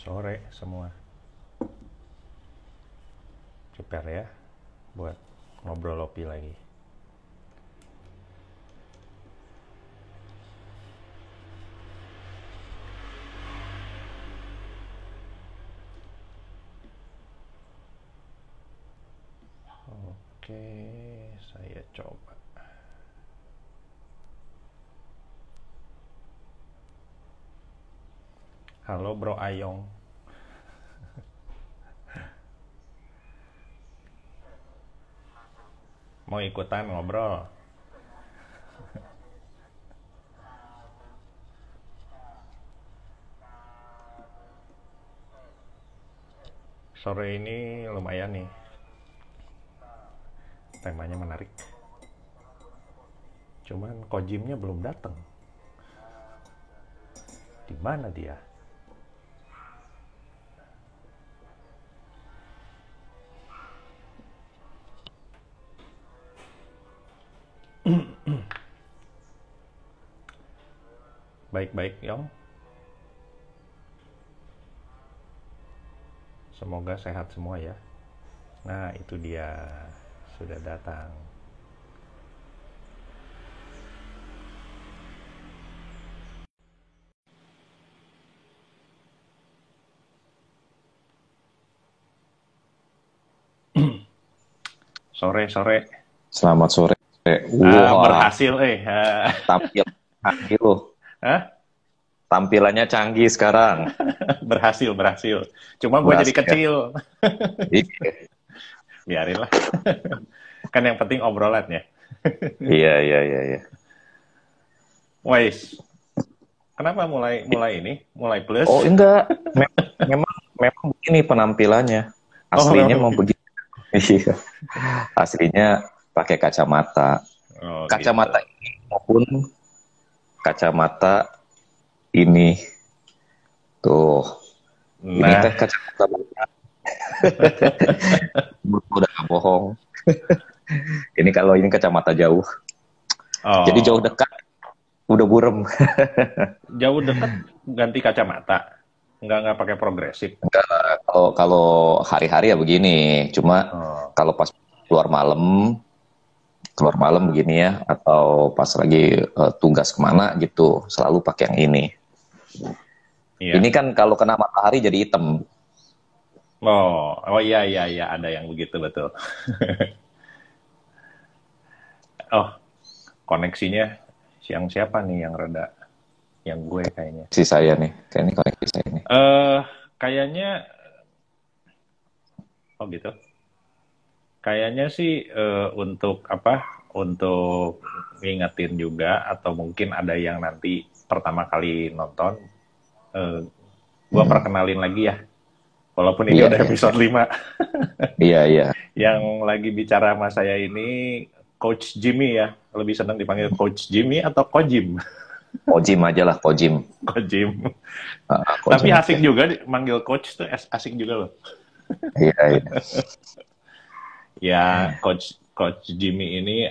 Sore semua. Prepare ya buat ngobrol lopi lagi. Oke, saya coba. Halo Bro Ayong. Mau ikutan ngobrol? Sore ini lumayan nih. Temanya menarik. Cuman Kojimnya belum datang. Di mana dia? Baik-baik, Yong. Semoga sehat semua ya. Nah, itu dia. Sudah datang. Sore-sore. Selamat sore. Wah, Berhasil, tampil. Hah? Tampilannya canggih sekarang. Berhasil. Cuma gue jadi kecil. Iya, Biarin lah. Kan yang penting obrolan ya. iya. Wais. Kenapa mulai plus? Oh, enggak. Memang begini penampilannya. Aslinya mau begini. Iya. Aslinya pakai kacamata. Oh, Kacamata gitu. ini maupun kacamata ini. Tuh. Ini Nah, teh kacamata banget. Udah gak bohong. Ini kalau ini kacamata jauh. Jadi jauh dekat udah burem. jauh dekat ganti kacamata. Nggak pakai progresif. Kalau hari-hari ya begini. Cuma kalau pas keluar malam begini ya, atau pas lagi tugas kemana gitu, selalu pakai yang ini. Iya. Ini kan kalau kena matahari jadi hitam. Oh iya, ada yang begitu betul. Oh, koneksinya yang siapa nih yang reda? Yang gue kayaknya. Si saya nih, kayaknya koneksi saya nih. Kayaknya, oh gitu. Kayaknya sih untuk ngingetin juga, atau mungkin ada yang nanti pertama kali nonton, gue perkenalin lagi ya. Walaupun ini udah episode 5. Iya. Yang lagi bicara sama saya ini Coach Jimmy ya. Lebih senang dipanggil Coach Jimmy atau Kojim? Kojim aja lah, Kojim. Kojim. Kojim Tapi asik aja. juga manggil Coach tuh, asik juga loh. Iya. Ya, Coach Jimmy ini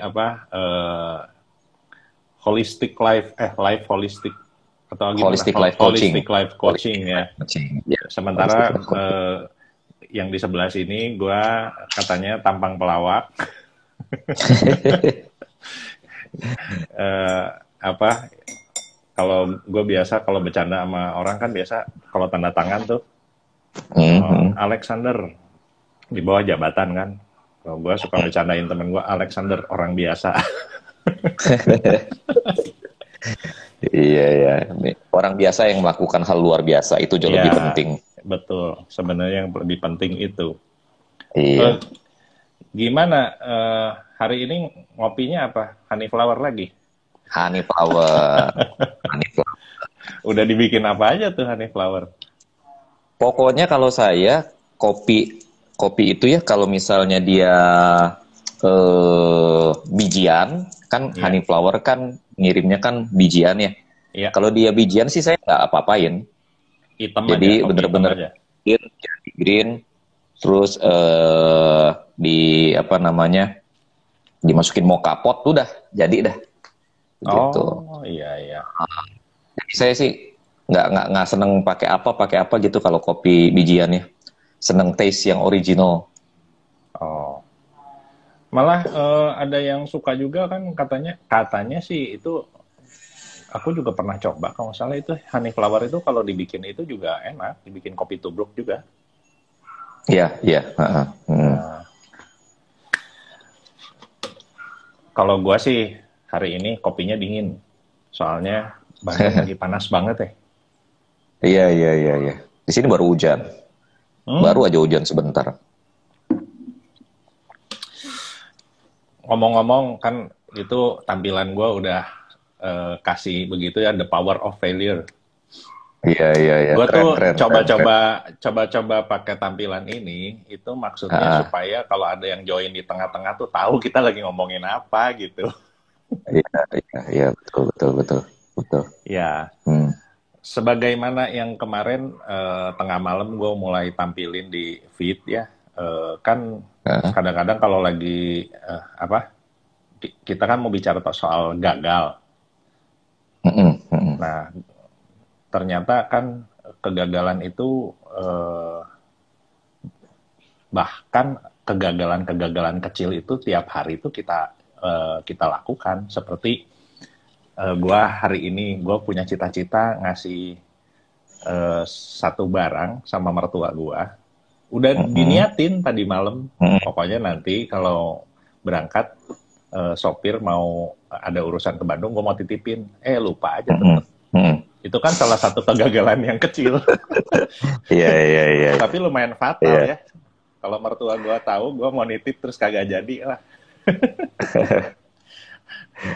holistic life holistic atau gimana? Holistic life coaching. Holistic life coaching ya. Yeah. Sementara yang di sebelah sini gue katanya tampang pelawak. Kalau gue biasa kalau bercanda sama orang kan biasa kalau tanda tangan tuh Alexander di bawah jabatan kan. Kalau gue suka bercandain temen gue Alexander orang biasa. Iya. Orang biasa yang melakukan hal luar biasa itu jauh lebih penting. Betul. Sebenarnya yang lebih penting itu. Iya. Gimana hari ini ngopinya apa? Honey flower lagi? Honey flower. Udah dibikin apa aja tuh honey flower? Pokoknya kalau saya kopi itu ya kalau misalnya dia bijian kan honey flower kan ngirimnya kan bijian ya. Iya. Kalau dia bijian sih saya nggak apa-apain. Hitam Jadi aja, bener-bener green, terus dimasukin mocha pot tuh dah jadi dah. Gitu. Oh iya. Jadi saya sih nggak seneng pakai apa gitu kalau kopi bijiannya. Seneng taste yang original. Oh. Malah ada yang suka juga kan katanya sih itu aku juga pernah coba kalau nggak salah itu honey flower itu kalau dibikin itu juga enak, dibikin kopi tubruk juga. Iya, iya. Nah, kalau gua sih hari ini kopinya dingin, soalnya Bandung lagi panas banget ya. Iya, iya, iya, iya. Di sini baru hujan. Baru aja hujan sebentar. Ngomong-ngomong kan itu tampilan gua udah kasih begitu ya, the power of failure. Iya, iya, iya. Gue tuh Keren. coba-coba pakai tampilan ini itu maksudnya Ah, supaya kalau ada yang join di tengah-tengah tuh tahu kita lagi ngomongin apa gitu. iya, iya, iya, betul, betul, betul, betul. Ya, Hmm. sebagaimana yang kemarin tengah malam gue mulai tampilin di feed ya, kan Ah, kadang-kadang kalau lagi kita kan mau bicara soal gagal. mm. Nah, ternyata kan kegagalan itu bahkan kegagalan-kegagalan kecil itu tiap hari itu kita lakukan. Seperti gua hari ini gue punya cita-cita ngasih satu barang sama mertua gua, udah diniatin tadi malam, pokoknya nanti kalau berangkat sopir mau ada urusan ke Bandung, gue mau titipin, lupa aja tetep. Itu kan salah satu kegagalan yang kecil. Iya, iya, iya. Tapi lumayan fatal Iya. ya. Kalau mertua gue tahu, gue mau nitip terus kagak jadi lah.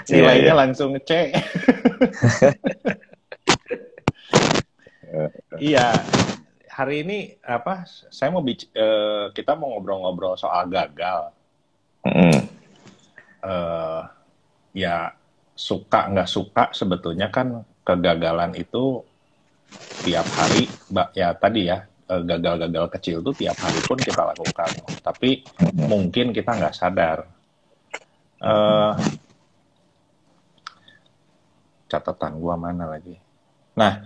Iya, Nilainya iya. langsung C. Iya. Hari ini saya mau kita mau ngobrol-ngobrol soal gagal. Ya suka nggak suka sebetulnya kan kegagalan itu tiap hari, ya tadi ya, gagal-gagal kecil tuh tiap hari pun kita lakukan. Tapi mungkin kita nggak sadar. Catatan gua mana lagi? Nah,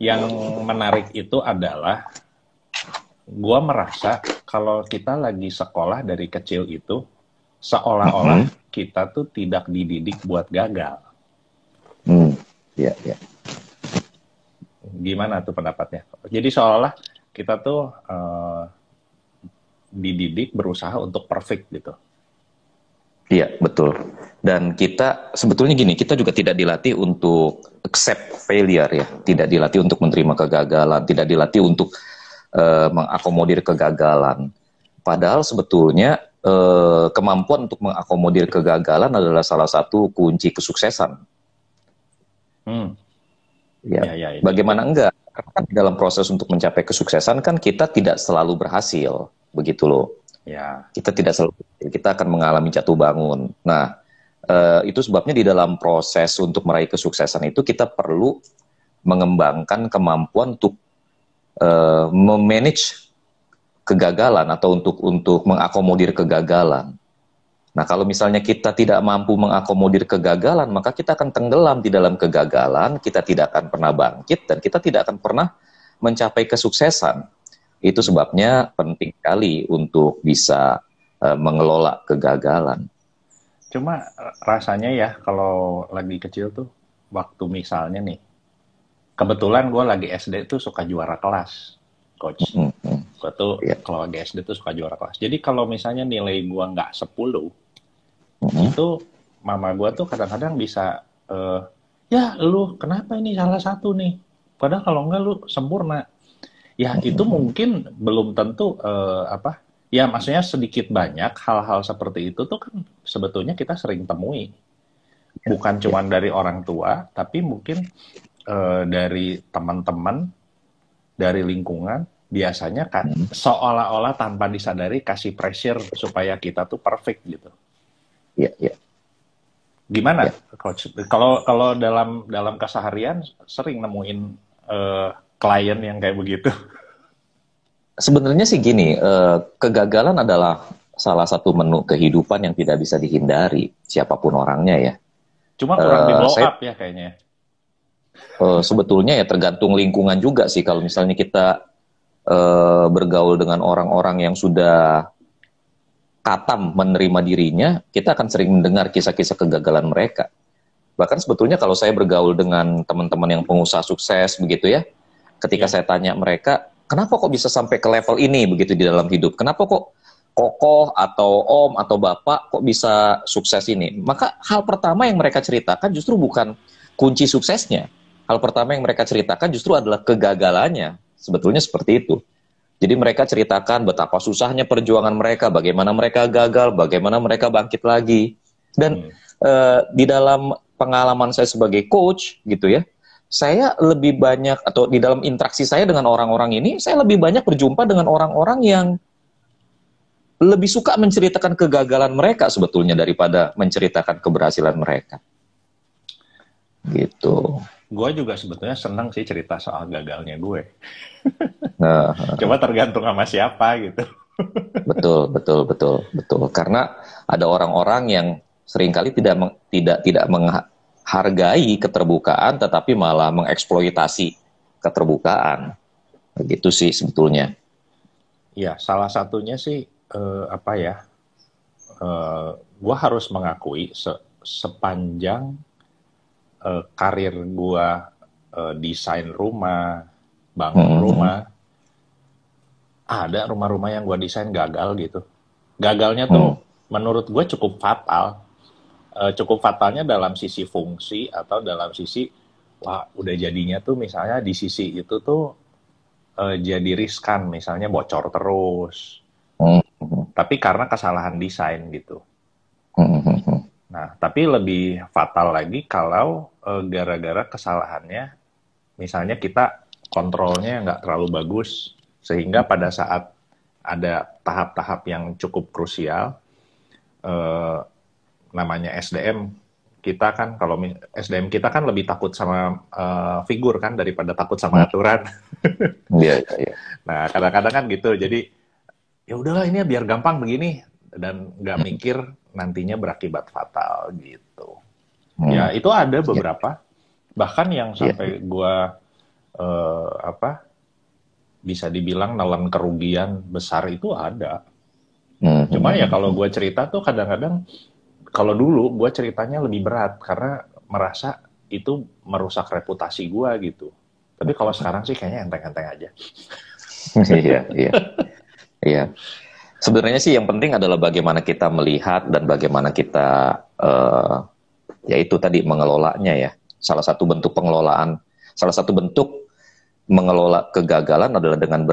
yang menarik itu adalah gua merasa kalau kita lagi sekolah dari kecil itu seolah-olah kita tuh tidak dididik buat gagal. Iya, iya. Gimana tuh pendapatnya? Jadi seolah-olah kita tuh dididik berusaha untuk perfect gitu. Iya, betul. Dan kita sebetulnya gini, kita juga tidak dilatih untuk accept failure ya, tidak dilatih untuk menerima kegagalan, tidak dilatih untuk mengakomodir kegagalan. Padahal sebetulnya kemampuan untuk mengakomodir kegagalan adalah salah satu kunci kesuksesan. Ya, ya, bagaimana enggak? Karena kan dalam proses untuk mencapai kesuksesan kan kita tidak selalu berhasil, begitu loh. Ya. Kita tidak selalu, kita akan mengalami jatuh bangun. Nah, itu sebabnya di dalam proses untuk meraih kesuksesan itu kita perlu mengembangkan kemampuan untuk memanage kegagalan atau untuk mengakomodir kegagalan. Nah, kalau misalnya kita tidak mampu mengakomodir kegagalan, maka kita akan tenggelam di dalam kegagalan, kita tidak akan pernah bangkit, dan kita tidak akan pernah mencapai kesuksesan. Itu sebabnya penting sekali untuk bisa mengelola kegagalan. Cuma rasanya ya kalau lagi kecil tuh, waktu misalnya nih, kebetulan gue lagi SD tuh suka juara kelas, coach. Gue tuh kalau lagi SD tuh suka juara kelas. Jadi kalau misalnya nilai gue nggak 10, itu mama gue tuh kadang-kadang bisa, ya lu kenapa ini salah satu nih? Padahal kalau enggak lu sempurna. Ya itu mungkin belum tentu ya maksudnya sedikit banyak hal-hal seperti itu tuh kan sebetulnya kita sering temui. Bukan cuma dari orang tua, tapi mungkin dari teman-teman, dari lingkungan, biasanya kan seolah-olah tanpa disadari kasih pressure supaya kita tuh perfect gitu. Iya, iya. Gimana, Coach? Kalau dalam keseharian sering nemuin klien yang kayak begitu? Sebenarnya sih gini, kegagalan adalah salah satu menu kehidupan yang tidak bisa dihindari, siapapun orangnya ya. Cuma kurang di blow up ya kayaknya. Sebetulnya ya tergantung lingkungan juga sih. Kalau misalnya kita bergaul dengan orang-orang yang sudah katam menerima dirinya, kita akan sering mendengar kisah-kisah kegagalan mereka. Bahkan sebetulnya kalau saya bergaul dengan teman-teman yang pengusaha sukses begitu ya, ketika saya tanya mereka, kenapa kok bisa sampai ke level ini begitu di dalam hidup? Kenapa kok kokoh atau om atau bapak kok bisa sukses ini? Maka hal pertama yang mereka ceritakan justru bukan kunci suksesnya. Hal pertama yang mereka ceritakan justru adalah kegagalannya. Sebetulnya seperti itu. Jadi mereka ceritakan betapa susahnya perjuangan mereka, bagaimana mereka gagal, bagaimana mereka bangkit lagi. Dan di dalam pengalaman saya sebagai coach gitu ya, saya lebih banyak, atau di dalam interaksi saya dengan orang-orang ini, saya lebih banyak berjumpa dengan orang-orang yang lebih suka menceritakan kegagalan mereka sebetulnya daripada menceritakan keberhasilan mereka. Gitu. Gue juga sebetulnya senang sih cerita soal gagalnya gue. Nah, Coba tergantung sama siapa gitu. betul. Karena ada orang-orang yang seringkali tidak menghargai keterbukaan, tetapi malah mengeksploitasi keterbukaan. Begitu sih sebetulnya. Ya, salah satunya sih gue harus mengakui sepanjang karir gue desain rumah, bangun rumah, ada rumah-rumah yang gue desain gagal gitu. Gagalnya tuh menurut gue cukup fatal. Cukup fatalnya dalam sisi fungsi atau dalam sisi, wah udah jadinya tuh misalnya di sisi itu tuh jadi riskan, misalnya bocor terus. Tapi karena kesalahan desain gitu. Nah, tapi lebih fatal lagi kalau gara-gara kesalahannya, misalnya kita kontrolnya nggak terlalu bagus, sehingga pada saat ada tahap-tahap yang cukup krusial, namanya SDM, kita kan kalau SDM kita kan lebih takut sama figur kan daripada takut sama aturan. Iya. Nah, kadang-kadang kan gitu, jadi ya udahlah ini biar gampang begini, dan nggak mikir nantinya berakibat fatal gitu. Ya itu ada beberapa, bahkan yang sampai gua bisa dibilang nelan kerugian besar itu ada. Cuma ya kalau gue cerita tuh kadang-kadang, kalau dulu gue ceritanya lebih berat karena merasa itu merusak reputasi gue gitu. Tapi kalau sekarang sih kayaknya enteng-enteng aja. Iya. Sebenarnya sih yang penting adalah bagaimana kita melihat dan bagaimana kita yaitu tadi mengelolanya ya. Salah satu bentuk pengelolaan, salah satu bentuk mengelola kegagalan adalah dengan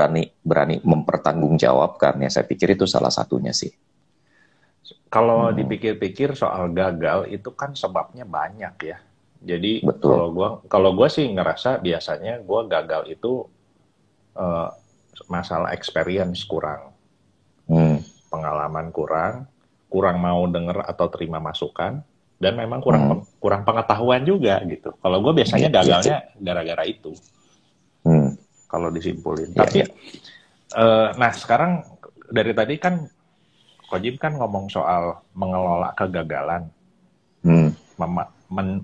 berani mempertanggungjawabkan ya. Saya pikir itu salah satunya sih. Kalau dipikir-pikir soal gagal itu kan sebabnya banyak ya. Jadi kalau gue sih ngerasa biasanya gue gagal itu masalah experience kurang, pengalaman kurang mau denger atau terima masukan, dan memang kurang pengetahuan juga gitu. Kalau gue biasanya gagalnya gara-gara itu. Kalau disimpulin. Tapi nah sekarang dari tadi kan Ko Jim kan ngomong soal mengelola kegagalan,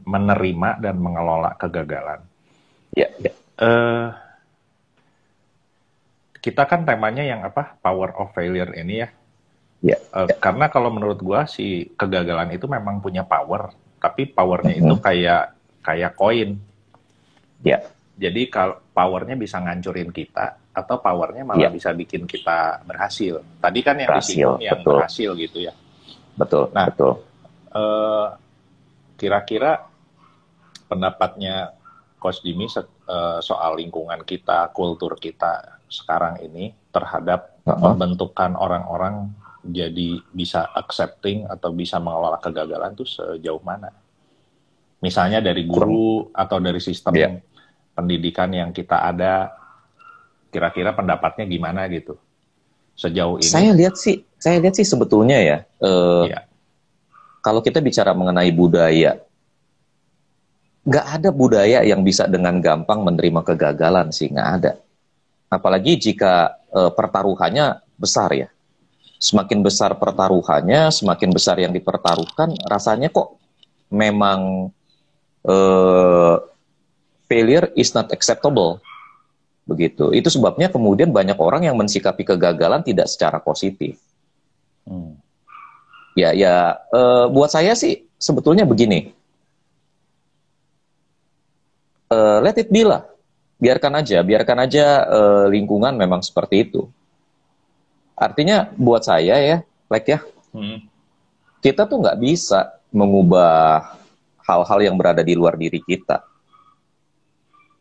menerima dan mengelola kegagalan. Kita kan temanya yang power of failure ini ya. Karena kalau menurut gua si kegagalan itu memang punya power, tapi powernya itu kayak koin. Jadi kalau powernya bisa ngancurin kita, atau powernya malah bisa bikin kita berhasil. Tadi kan yang disinggung yang berhasil gitu ya. Betul. Kira-kira pendapatnya Coach Jimmy soal lingkungan kita, kultur kita sekarang ini terhadap pembentukan orang-orang jadi bisa accepting atau bisa mengelola kegagalan itu sejauh mana? Misalnya dari guru atau dari sistem pendidikan yang kita ada, kira-kira pendapatnya gimana gitu sejauh ini? Saya lihat sih sebetulnya ya, kalau kita bicara mengenai budaya, nggak ada budaya yang bisa dengan gampang menerima kegagalan sih, nggak ada. Apalagi jika pertaruhannya besar ya. Semakin besar pertaruhannya, semakin besar yang dipertaruhkan, rasanya kok memang failure is not acceptable. Begitu. Itu sebabnya kemudian banyak orang yang mensikapi kegagalan tidak secara positif. Buat saya sih sebetulnya begini. Let it be lah. Biarkan aja lingkungan memang seperti itu. Artinya buat saya ya, kita tuh nggak bisa mengubah hal-hal yang berada di luar diri kita.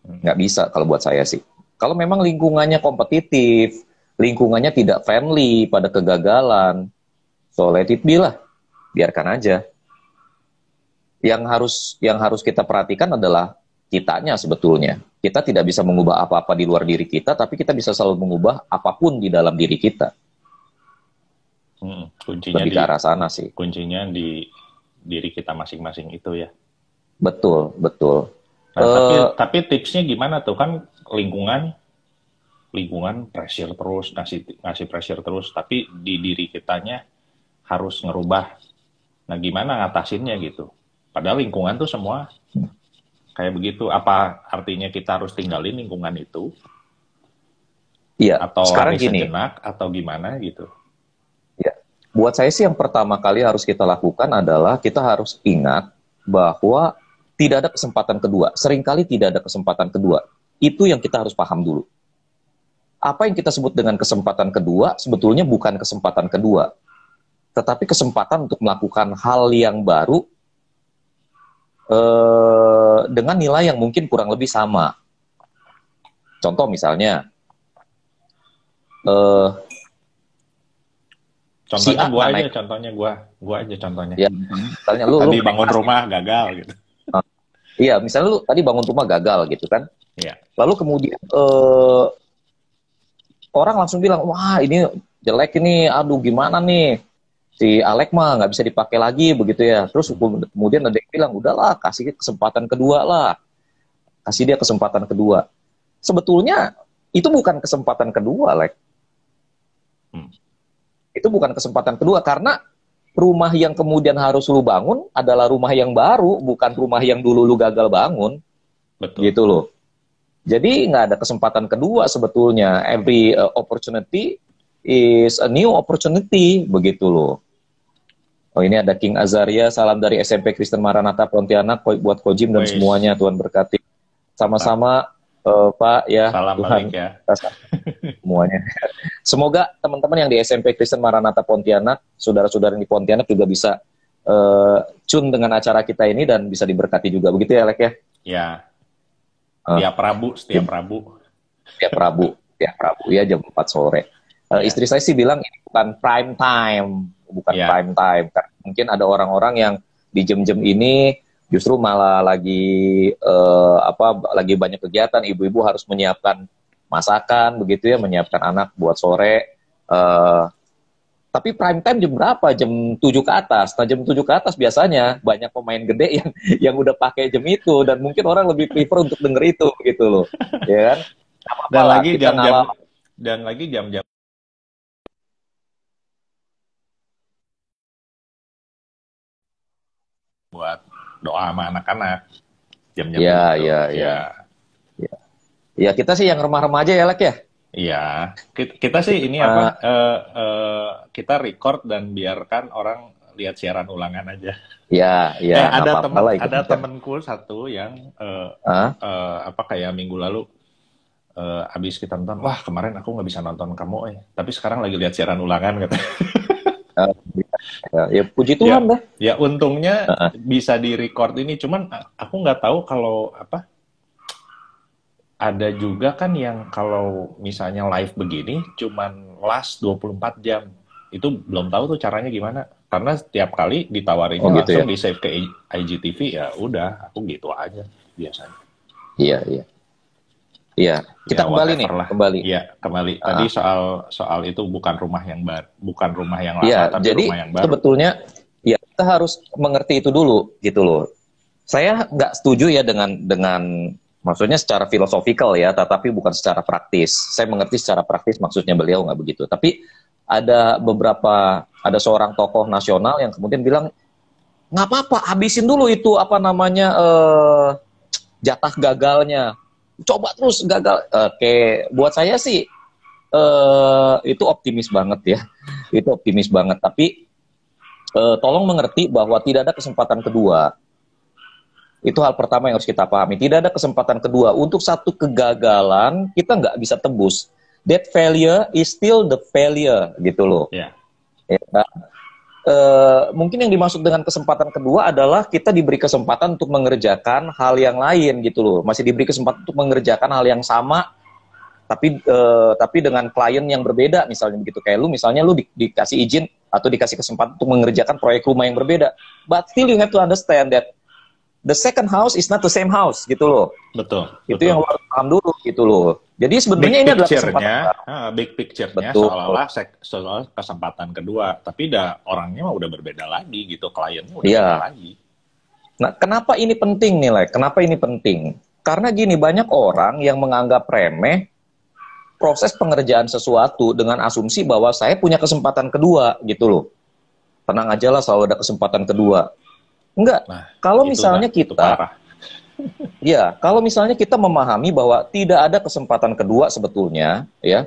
Nggak bisa kalau buat saya sih. Kalau memang lingkungannya kompetitif, lingkungannya tidak friendly pada kegagalan, so let it be lah, biarkan aja. Yang harus kita perhatikan adalah kitanya sebetulnya. Kita tidak bisa mengubah apa-apa di luar diri kita, tapi kita bisa selalu mengubah apapun di dalam diri kita. Kuncinya lebih ke arah sana sih. Kuncinya di diri kita masing-masing itu ya. Betul. Nah, tapi tipsnya gimana tuh, kan lingkungan pressure terus, ngasih pressure terus, tapi di diri kitanya harus ngerubah. Nah, gimana ngatasinnya gitu? Padahal lingkungan tuh semua kayak begitu. Apa artinya kita harus tinggalin lingkungan itu? Iya. Atau sekarang hari gini, sejenak atau gimana gitu? Ya, buat saya sih yang pertama kali harus kita lakukan adalah kita harus ingat bahwa tidak ada kesempatan kedua. Seringkali tidak ada kesempatan kedua. Itu yang kita harus paham dulu. Apa yang kita sebut dengan kesempatan kedua sebetulnya bukan kesempatan kedua, tetapi kesempatan untuk melakukan hal yang baru dengan nilai yang mungkin kurang lebih sama. Contoh misalnya, contohnya gue aja contohnya. Ya, misalnya tadi bangun rumah gagal gitu. Iya, misalnya lu tadi bangun rumah gagal gitu kan. Iya. Lalu kemudian orang langsung bilang, wah ini jelek ini, aduh gimana nih, si Alek mah nggak bisa dipakai lagi begitu ya. Terus kemudian ada yang bilang, udahlah kasih kesempatan kedua lah, kasih dia kesempatan kedua. Sebetulnya itu bukan kesempatan kedua, Alek. Itu bukan kesempatan kedua, karena rumah yang kemudian harus lu bangun adalah rumah yang baru, bukan rumah yang dulu lu gagal bangun. Betul. Gitu loh. Jadi nggak ada kesempatan kedua sebetulnya. Every opportunity is a new opportunity, begitu loh. Oh, ini ada King Azaria, salam dari SMP Kristen Maranatha Pontianak buat Kojim dan semuanya, Tuhan berkati. Sama-sama Pak ya. Salam Tuhan balik ya. Semuanya. Semoga teman-teman yang di SMP Kristen Maranatha Pontianak, saudara-saudara di Pontianak juga bisa tune dengan acara kita ini dan bisa diberkati juga. Begitu ya, Lek ya? Ya. Setiap Rabu ya jam 4 sore. Istri saya sih bilang ini bukan prime time, prime time. Karena mungkin ada orang-orang yang di jam-jam ini justru malah lagi lagi banyak kegiatan, ibu-ibu harus menyiapkan masakan begitu ya, menyiapkan anak buat sore. Tapi prime time jam berapa? Jam 7 ke atas. Nah, jam 7 ke atas biasanya banyak pemain gede yang udah pakai jam itu, dan mungkin orang lebih prefer untuk denger itu gitu loh. Ya kan? Dan lagi jam-jam buat doa sama anak-anak. Jam-jam Ya, kita sih yang remah-remah aja ya, Lek ya. Iya, kita sih ini kita record dan biarkan orang lihat siaran ulangan aja. Iya. Ada temenku satu yang kayak minggu lalu abis kita nonton, wah kemarin aku nggak bisa nonton kamu, tapi sekarang lagi lihat siaran ulangan kata. Ya puji Tuhan dah. Ya untungnya bisa di record ini, cuman aku nggak tahu kalau ada juga kan yang kalau misalnya live begini cuman last 24 jam. Itu belum tahu tuh caranya gimana. Karena setiap kali ditawarinnya langsung di save ke IGTV, ya udah, aku gitu aja biasanya. Iya. Kita kembali. Tadi soal itu bukan rumah yang lama, tapi rumah yang baru. Sebetulnya ya kita harus mengerti itu dulu gitu loh. Saya nggak setuju ya dengan maksudnya secara filosofikal ya, tetapi bukan secara praktis. Saya mengerti secara praktis maksudnya beliau nggak begitu. Tapi ada seorang tokoh nasional yang kemudian bilang, nggak apa-apa, habisin dulu itu jatah gagalnya. Coba terus gagal. Oke, buat saya sih itu optimis banget ya. Itu optimis banget. Tapi tolong mengerti bahwa tidak ada kesempatan kedua. Itu hal pertama yang harus kita pahami. Tidak ada kesempatan kedua. Untuk satu kegagalan, kita nggak bisa tebus. That failure is still the failure, gitu loh. Yeah. Ya, mungkin yang dimaksud dengan kesempatan kedua adalah kita diberi kesempatan untuk mengerjakan hal yang lain, gitu loh. Masih diberi kesempatan untuk mengerjakan hal yang sama, tapi dengan klien yang berbeda, misalnya begitu. Kayak misalnya dikasih izin atau dikasih kesempatan untuk mengerjakan proyek rumah yang berbeda. But still you have to understand that the second house is not the same house, gitu loh. Betul. Itu yang harus paham dulu, gitu loh. Jadi sebenarnya ini adalah kesempatan. Big picture-nya seolah-olah soal kesempatan kedua, tapi orangnya mah udah berbeda lagi, gitu. Kliennya udah beda lagi. Nah, kenapa ini penting nih, Lek? Kenapa ini penting? Karena gini, banyak orang yang menganggap remeh proses pengerjaan sesuatu dengan asumsi bahwa saya punya kesempatan kedua, gitu loh. Tenang aja lah, selalu ada kesempatan kedua. Enggak. Nah, kalau misalnya kita, ya, kalau misalnya kita memahami bahwa tidak ada kesempatan kedua sebetulnya, ya,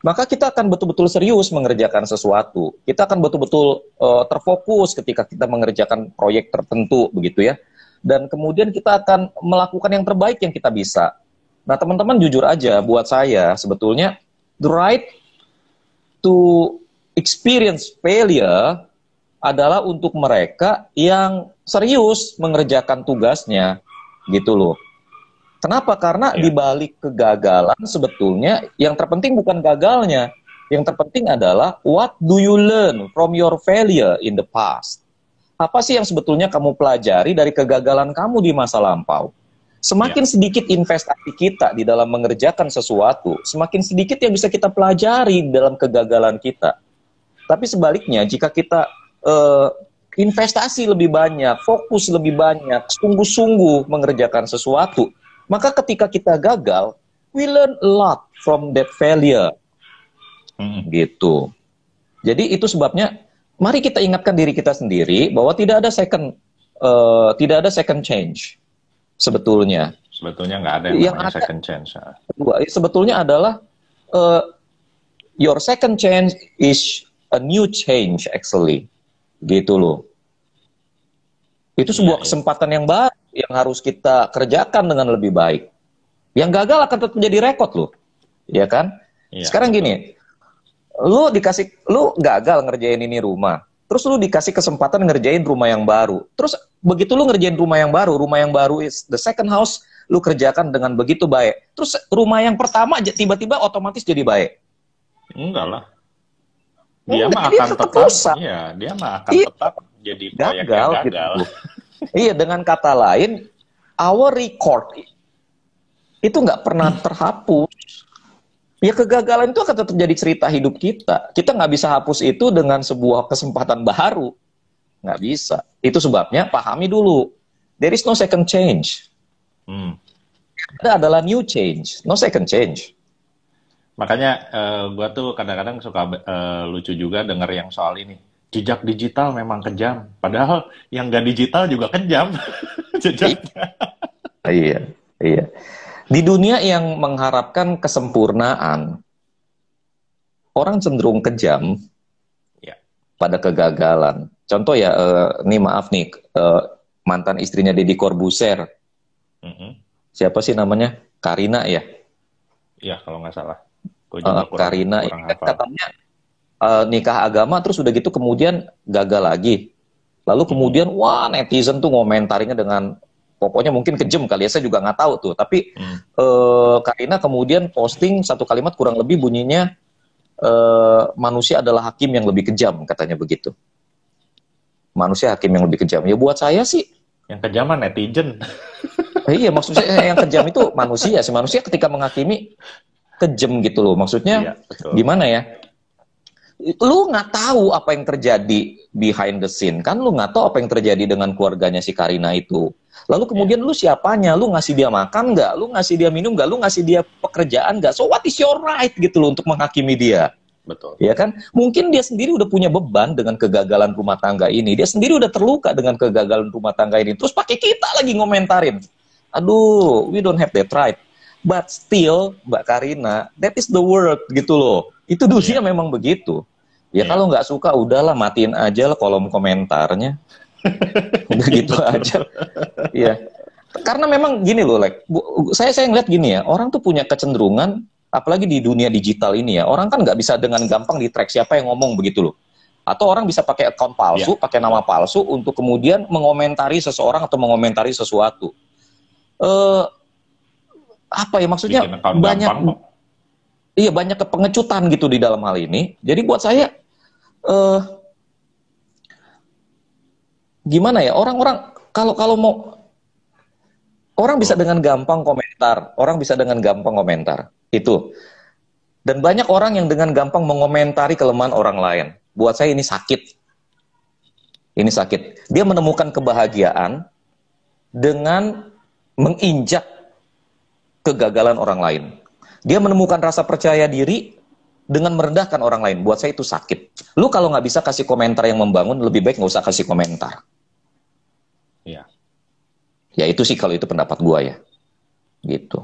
maka kita akan betul-betul serius mengerjakan sesuatu. Kita akan betul-betul terfokus ketika kita mengerjakan proyek tertentu, begitu ya. Dan kemudian kita akan melakukan yang terbaik yang kita bisa. Nah, teman-teman jujur aja, buat saya sebetulnya the right to experience failure adalah untuk mereka yang serius mengerjakan tugasnya, gitu loh. Kenapa? Karena di balik kegagalan sebetulnya yang terpenting bukan gagalnya. Yang terpenting adalah what do you learn from your failure in the past? Apa sih yang sebetulnya kamu pelajari dari kegagalan kamu di masa lampau? Semakin sedikit investasi kita di dalam mengerjakan sesuatu, semakin sedikit yang bisa kita pelajari dalam kegagalan kita. Tapi sebaliknya, jika kita investasi lebih banyak, fokus lebih banyak, sungguh-sungguh mengerjakan sesuatu, maka ketika kita gagal, we learn a lot from that failure. Gitu. Jadi itu sebabnya, mari kita ingatkan diri kita sendiri bahwa tidak ada second change. Sebetulnya nggak ada yang namanya second chance. Sebetulnya adalah your second chance is a new change actually. Gitu loh. Itu sebuah kesempatan yang baru yang harus kita kerjakan dengan lebih baik. Yang gagal akan tetap menjadi rekod loh. Ya kan? Ya, sekarang betul. Gini, lu gagal ngerjain ini rumah. Terus lu dikasih kesempatan ngerjain rumah yang baru. Terus begitu lu ngerjain rumah yang baru is the second house, lu kerjakan dengan begitu baik. Terus rumah yang pertama tiba-tiba otomatis jadi baik. Enggak lah. Dia mah akan tetap jadi proyek yang gagal. Gitu. Iya, dengan kata lain, our record itu nggak pernah terhapus. Ya, kegagalan itu akan tetap jadi cerita hidup kita. Kita nggak bisa hapus itu dengan sebuah kesempatan baru. Nggak bisa. Itu sebabnya pahami dulu. There is no second change. Ada adalah new change, no second change. Makanya gue tuh kadang-kadang suka lucu juga denger yang soal ini. Jejak digital memang kejam. Padahal yang nggak digital juga kejam. Jejaknya. Iya. Di dunia yang mengharapkan kesempurnaan, orang cenderung kejam pada kegagalan. Contoh ya, mantan istrinya Deddy Corbuzier. Siapa sih namanya? Karina ya? Iya, kalau nggak salah. Karina ini katanya nikah agama terus udah gitu kemudian gagal lagi. Lalu kemudian netizen tuh ngomentarinya dengan pokoknya mungkin kejam kali ya, saya juga nggak tahu tuh. Tapi Karina kemudian posting satu kalimat kurang lebih bunyinya manusia adalah hakim yang lebih kejam, katanya begitu. Manusia hakim yang lebih kejam. Ya buat saya sih yang kejam mah netizen. Iya, maksudnya yang kejam itu manusia. Si manusia ketika menghakimi kejam gitu loh. Maksudnya gimana ya? Lu nggak tahu apa yang terjadi behind the scene, kan? Lu nggak tahu apa yang terjadi dengan keluarganya si Karina itu. Lalu kemudian lu siapanya? Lu ngasih dia makan nggak? Lu ngasih dia minum nggak? Lu ngasih dia pekerjaan nggak? So what is your right gitu loh untuk menghakimi dia? Betul. Ya kan? Mungkin dia sendiri udah punya beban dengan kegagalan rumah tangga ini. Dia sendiri udah terluka dengan kegagalan rumah tangga ini. Terus pakai kita lagi ngomentarin. Aduh, we don't have that right. But still, Mbak Karina, that is the word gitu loh. Itu dunia memang begitu. Ya kalau nggak suka, udahlah matiin aja lah kolom komentarnya. Udah gitu aja. Iya. Karena memang gini loh, saya ngeliat gini ya, orang tuh punya kecenderungan, apalagi di dunia digital ini ya, orang kan nggak bisa dengan gampang di-track siapa yang ngomong begitu loh. Atau orang bisa pakai account palsu, pakai nama palsu untuk kemudian mengomentari seseorang atau mengomentari sesuatu. Apa ya maksudnya banyak, iya banyak kepengecutan gitu di dalam hal ini. Jadi buat saya gimana ya, orang-orang kalau mau, orang bisa dengan gampang komentar, itu. Dan banyak orang yang dengan gampang mengomentari kelemahan orang lain. Buat saya ini sakit. Ini sakit. Dia menemukan kebahagiaan dengan menginjak kegagalan orang lain. Dia menemukan rasa percaya diri dengan merendahkan orang lain. Buat saya itu sakit. Lu kalau nggak bisa kasih komentar yang membangun, lebih baik nggak usah kasih komentar. Iya. Ya itu sih kalau itu pendapat gua ya. Gitu.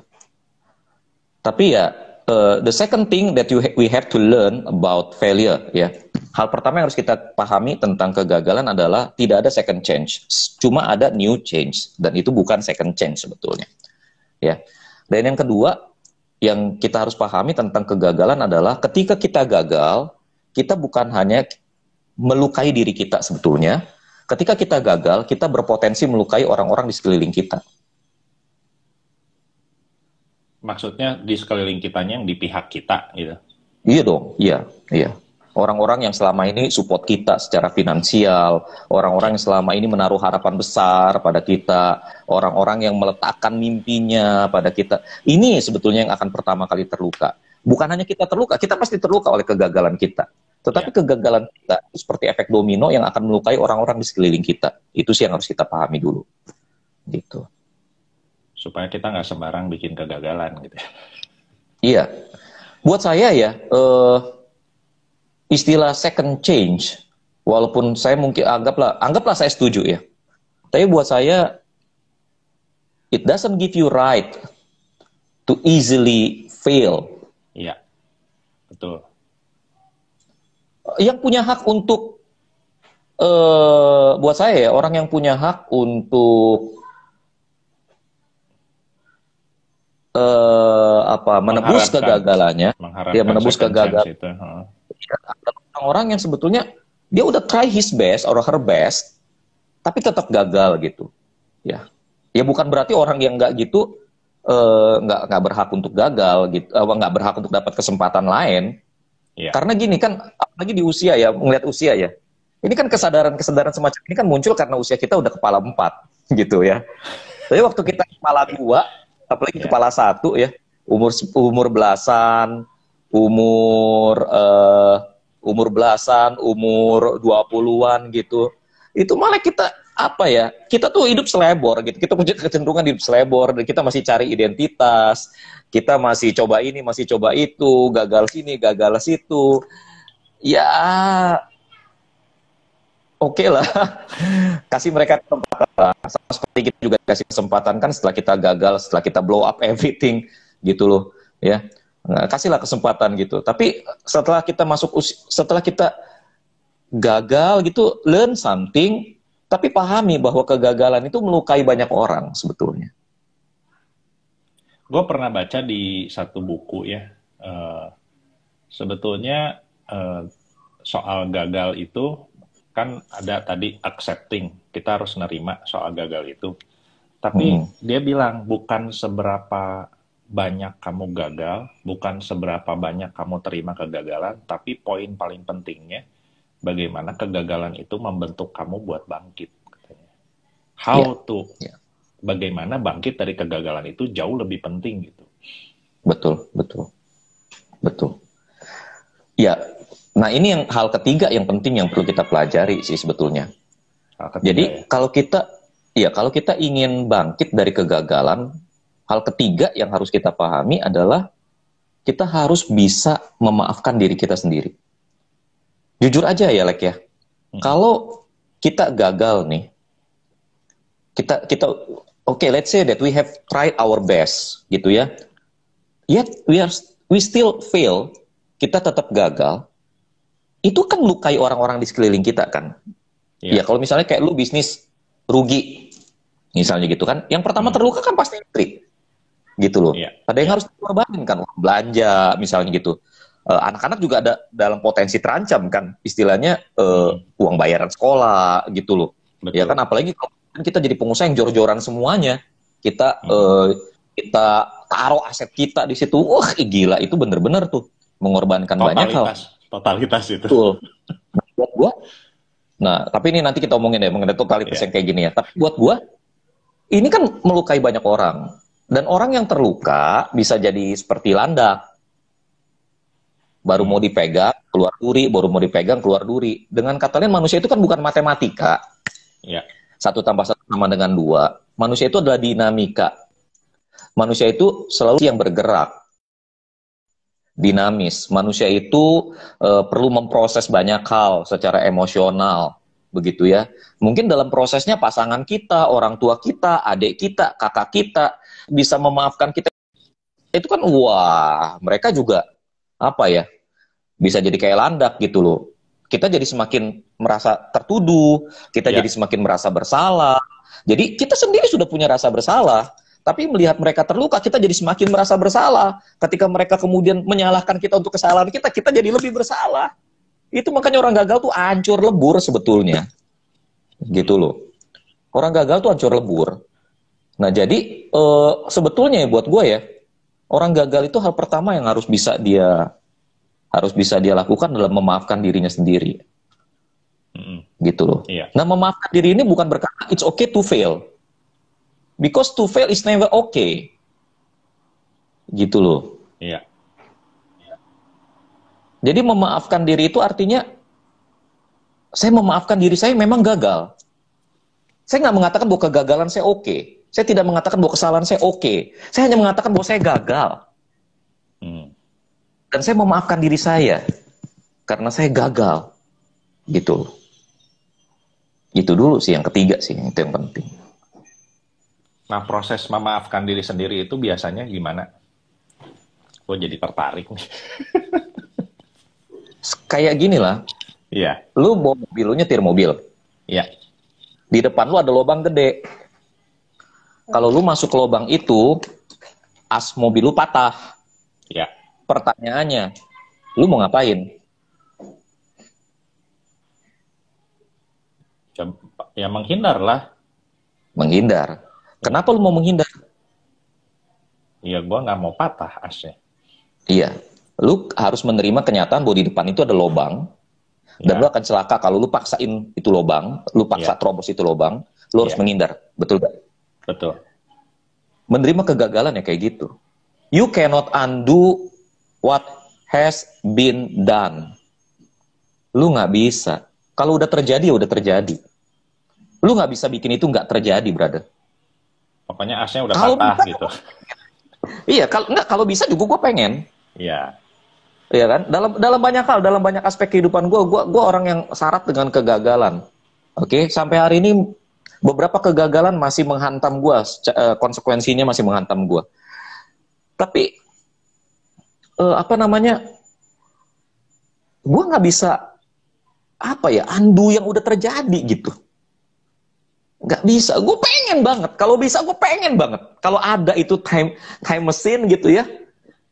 Tapi ya, the second thing that we have to learn about failure, ya. Hal pertama yang harus kita pahami tentang kegagalan adalah tidak ada second chance, cuma ada new change, dan itu bukan second chance sebetulnya, ya. Dan yang kedua yang kita harus pahami tentang kegagalan adalah ketika kita gagal, kita bukan hanya melukai diri kita sebetulnya. Ketika kita gagal, kita berpotensi melukai orang-orang di sekeliling kita. Maksudnya di sekeliling kitanya yang di pihak kita gitu. Iya dong, iya. Orang-orang yang selama ini support kita secara finansial, orang-orang yang selama ini menaruh harapan besar pada kita, orang-orang yang meletakkan mimpinya pada kita. Ini sebetulnya yang akan pertama kali terluka. Bukan hanya kita terluka, kita pasti terluka oleh kegagalan kita. Tetapi kegagalan kita itu seperti efek domino yang akan melukai orang-orang di sekeliling kita. Itu sih yang harus kita pahami dulu. Gitu. Supaya kita nggak sembarang bikin kegagalan gitu. Iya. Buat saya ya, istilah second change, walaupun saya mungkin anggaplah saya setuju ya. Tapi buat saya, it doesn't give you right to easily fail. Iya, betul. Yang punya hak untuk, buat saya ya, orang yang punya hak untuk menebus kegagalannya, dia menebus kegagalan. Ada orang-orang yang sebetulnya dia udah try his best or her best, tapi tetap gagal gitu. Ya bukan berarti orang yang nggak gitu nggak berhak untuk gagal gitu, nggak berhak untuk dapat kesempatan lain. Karena gini kan, apalagi di usia ya, melihat usia ya, ini kan kesadaran semacam ini kan muncul karena usia kita udah kepala 4 gitu ya. Tapi waktu kita kepala 2, apalagi kepala 1 ya, umur belasan, umur 20-an gitu. Itu malah kita kita tuh hidup selebor gitu. Kita punya kecenderungan hidup selebor, dan kita masih cari identitas. Kita masih coba ini, masih coba itu, gagal sini, gagal situ. Ya oke lah. Kasih mereka kesempatan. Sama seperti kita juga kasih kesempatan kan setelah kita gagal, setelah kita blow up everything gitu loh, ya. Nah, kasihlah kesempatan gitu. Tapi setelah kita gagal gitu, learn something, tapi pahami bahwa kegagalan itu melukai banyak orang sebetulnya. Gue pernah baca di satu buku ya, sebetulnya soal gagal itu kan ada tadi accepting, kita harus nerima soal gagal itu. Tapi dia bilang bukan seberapa banyak kamu gagal, bukan seberapa banyak kamu terima kegagalan, tapi poin paling pentingnya bagaimana kegagalan itu membentuk kamu buat bangkit, katanya. Bagaimana bangkit dari kegagalan itu jauh lebih penting gitu. Betul. Ya, nah ini yang hal ketiga yang penting yang perlu kita pelajari sih sebetulnya. Jadi kalau kita ingin bangkit dari kegagalan, hal ketiga yang harus kita pahami adalah kita harus bisa memaafkan diri kita sendiri. Jujur aja ya, Lek ya. Kalau kita gagal nih, kita okay, let's say that we have tried our best, gitu ya. Yet we still fail, kita tetap gagal. Itu kan lukai orang-orang di sekeliling kita kan. Ya kalau misalnya kayak lu bisnis rugi, misalnya gitu kan, yang pertama terluka kan pasti istri, gitu loh. Ada yang harus dikorbanin kan, belanja misalnya gitu. Anak-anak juga ada dalam potensi terancam kan, istilahnya uang bayaran sekolah gitu loh. Betul. Ya kan, apalagi kalau kita jadi pengusaha yang jor-joran semuanya, kita kita taruh aset kita di situ, wah gila, itu bener-bener tuh mengorbankan banyak hal. Totalitas itu. Betul. Buat gua, nah tapi ini nanti kita omongin deh mengenai totalitas yang kayak gini ya. Tapi buat gua, ini kan melukai banyak orang, dan orang yang terluka bisa jadi seperti landak. Baru mau dipegang, keluar duri, baru mau dipegang, keluar duri. Dengan kata lain, manusia itu kan bukan matematika. 1 tambah 1 sama dengan 2. Manusia itu adalah dinamika. Manusia itu selalu yang bergerak. Dinamis. Manusia itu perlu memproses banyak hal secara emosional. Begitu ya. Mungkin dalam prosesnya pasangan kita, orang tua kita, adik kita, kakak kita, bisa memaafkan kita. Itu kan, wah, mereka juga, apa ya, bisa jadi kayak landak gitu loh. Kita jadi semakin merasa tertuduh, kita jadi semakin merasa bersalah. Jadi kita sendiri sudah punya rasa bersalah, tapi melihat mereka terluka, kita jadi semakin merasa bersalah. Ketika mereka kemudian menyalahkan kita untuk kesalahan kita, kita jadi lebih bersalah. Itu makanya orang gagal tuh hancur lebur sebetulnya. Gitu loh. Orang gagal tuh hancur lebur. Nah jadi sebetulnya buat gue ya, orang gagal itu hal pertama yang harus bisa dia lakukan adalah memaafkan dirinya sendiri. Gitu loh. Nah, memaafkan diri ini bukan berkata it's okay to fail. Because to fail is never okay. Gitu loh. Jadi memaafkan diri itu artinya saya memaafkan diri saya memang gagal. Saya nggak mengatakan bahwa kegagalan saya oke. Saya tidak mengatakan bahwa kesalahan saya oke. Saya hanya mengatakan bahwa saya gagal. Dan saya memaafkan diri saya karena saya gagal, gitu. Itu dulu sih yang ketiga sih, itu yang penting. Nah, proses memaafkan diri sendiri itu biasanya gimana? Gue jadi tertarik nih. Kayak gini lah. Lu bawa mobil, lu nyetir mobil. Di depan lu ada lubang gede. Kalau lu masuk ke lubang itu, as mobil lu patah. Pertanyaannya, lu mau ngapain? Ya menghindar lah. Menghindar. Kenapa lu mau menghindar? Ya gua nggak mau patah asnya. Iya. Lu harus menerima kenyataan bahwa di depan itu ada lubang. Dan lu akan celaka kalau lu paksain itu lubang. Lu paksa terobos itu lubang. Lu harus menghindar. Betul gak? Betul. Menerima kegagalan ya kayak gitu. You cannot undo what has been done. Lu nggak bisa. Kalau udah terjadi, ya udah terjadi. Lu nggak bisa bikin itu nggak terjadi, brother. Pokoknya asnya udah patah gitu. Iya, kalau bisa juga gue pengen. Iya. Iya kan? Dalam banyak hal, dalam banyak aspek kehidupan gue orang yang syarat dengan kegagalan. Oke, sampai hari ini beberapa kegagalan masih menghantam gue, konsekuensinya masih menghantam gue. Tapi gue nggak bisa undo yang udah terjadi gitu. Nggak bisa. Gue pengen banget. Kalau bisa gue pengen banget. Kalau ada itu time machine gitu ya,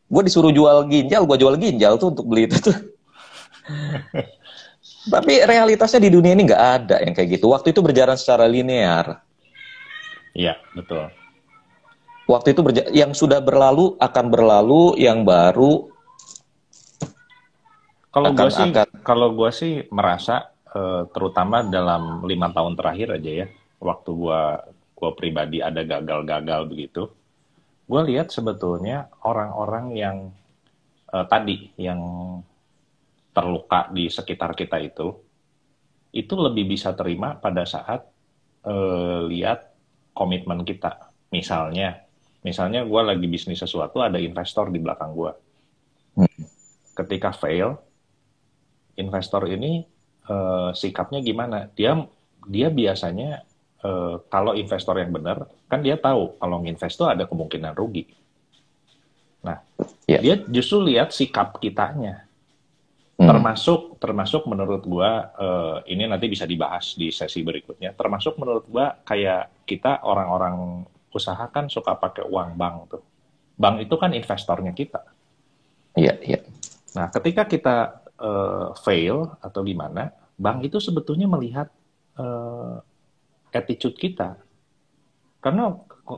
gue disuruh jual ginjal, gue jual ginjal tuh untuk beli itu tuh. Tapi realitasnya di dunia ini nggak ada yang kayak gitu. Waktu itu berjalan secara linear. Iya, betul. Waktu itu yang sudah berlalu akan berlalu, yang baru. Kalau gue sih merasa terutama dalam 5 tahun terakhir aja ya, waktu gue pribadi ada gagal-gagal begitu, gue lihat sebetulnya orang-orang yang tadi yang terluka di sekitar kita itu lebih bisa terima pada saat lihat komitmen kita. Misalnya gue lagi bisnis sesuatu, ada investor di belakang gue. Ketika fail, investor ini sikapnya gimana? Dia biasanya kalau investor yang benar, kan dia tahu kalau nginvest itu ada kemungkinan rugi. Nah, dia justru lihat sikap kitanya. Termasuk menurut gua, ini nanti bisa dibahas di sesi berikutnya. Termasuk menurut gua kayak kita orang-orang usaha kan suka pakai uang bank tuh. Bank itu kan investornya kita. Iya. Nah, ketika kita fail atau gimana, bank itu sebetulnya melihat attitude kita. Karena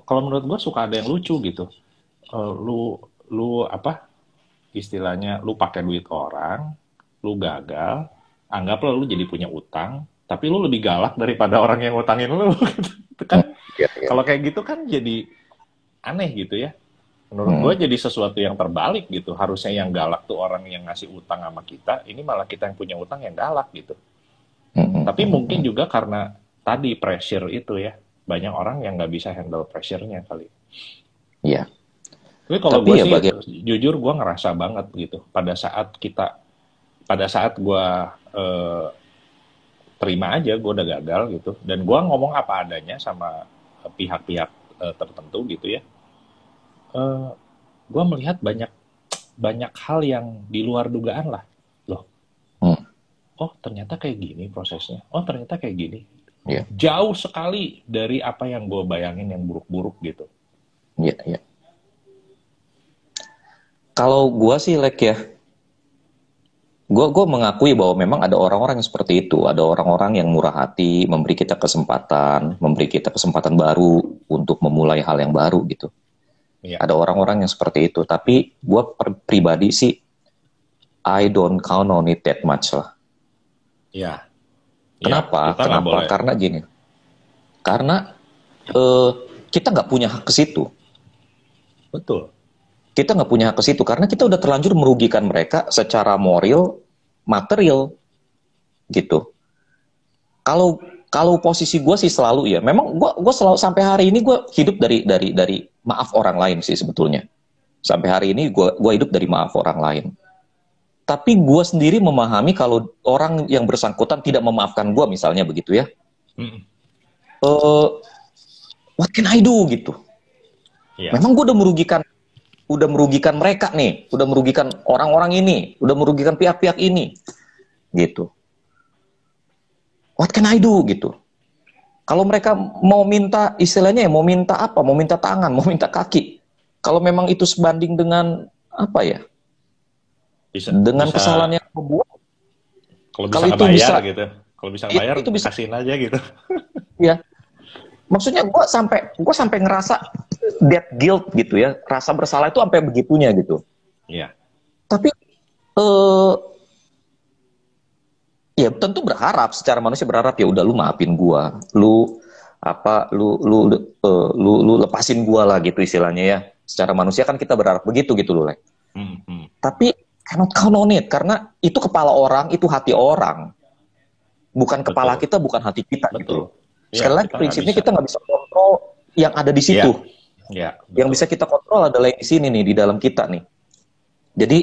kalau menurut gua suka ada yang lucu gitu. Lu apa istilahnya, lu pakai duit orang, lu gagal, anggaplah lu jadi punya utang, tapi lu lebih galak daripada orang yang ngutangin lu. Gitu kan. Kalau kayak gitu kan jadi aneh gitu ya. Menurut gue jadi sesuatu yang terbalik gitu. Harusnya yang galak tuh orang yang ngasih utang sama kita, ini malah kita yang punya utang yang galak gitu. Tapi mungkin juga karena tadi pressure itu ya, banyak orang yang nggak bisa handle pressure-nya kali. Iya. Tapi kalau gue sih, jujur gue ngerasa banget gitu. Pada saat gue terima aja gue udah gagal gitu. Dan gue ngomong apa adanya sama pihak-pihak tertentu gitu ya. Gue melihat banyak hal yang di luar dugaan lah. Loh, oh ternyata kayak gini prosesnya. Oh ternyata kayak gini. Yeah. Jauh sekali dari apa yang gue bayangin yang buruk-buruk gitu. Iya. Kalau gue sih ya, gue mengakui bahwa memang ada orang-orang yang seperti itu. Ada orang-orang yang murah hati, memberi kita kesempatan baru untuk memulai hal yang baru gitu. Ya. Ada orang-orang yang seperti itu. Tapi gue pribadi sih, I don't count on it that much lah. Ya. Kenapa? Karena gini. Karena kita nggak punya hak ke situ. Betul. Kita nggak punya hak ke situ karena kita udah terlanjur merugikan mereka secara moral, material, gitu. Kalau posisi gue sih selalu ya, memang gue selalu sampai hari ini gue hidup dari maaf orang lain sih sebetulnya. Sampai hari ini gue hidup dari maaf orang lain. Tapi gue sendiri memahami kalau orang yang bersangkutan tidak memaafkan gue misalnya begitu ya. What can I do gitu? Yeah. Memang gue udah merugikan mereka nih, udah merugikan orang-orang ini, udah merugikan pihak-pihak ini, gitu. What can I do gitu? Kalau mereka mau minta istilahnya, mau minta apa? Mau minta tangan, mau minta kaki. Kalau memang itu sebanding dengan apa ya? Dengan kesalahan yang membuat. Kalau itu bayar gitu. Kalau bisa bayar, itu bisa kasihin aja gitu. Ya. Maksudnya gue sampai ngerasa that guilt gitu ya, rasa bersalah itu sampai begitunya gitu. Iya. Tapi ya tentu berharap secara manusia berharap ya udah lu maafin gue, lu lepasin gue lah gitu istilahnya ya. Secara manusia kan kita berharap begitu gitu loh, Lek. Tapi cannot count on it karena itu kepala orang, itu hati orang, bukan kepala kita, bukan hati kita gitu. Sekali lagi prinsipnya kita nggak bisa kontrol yang ada di situ. Yang bisa kita kontrol adalah yang di sini nih, di dalam kita nih. Jadi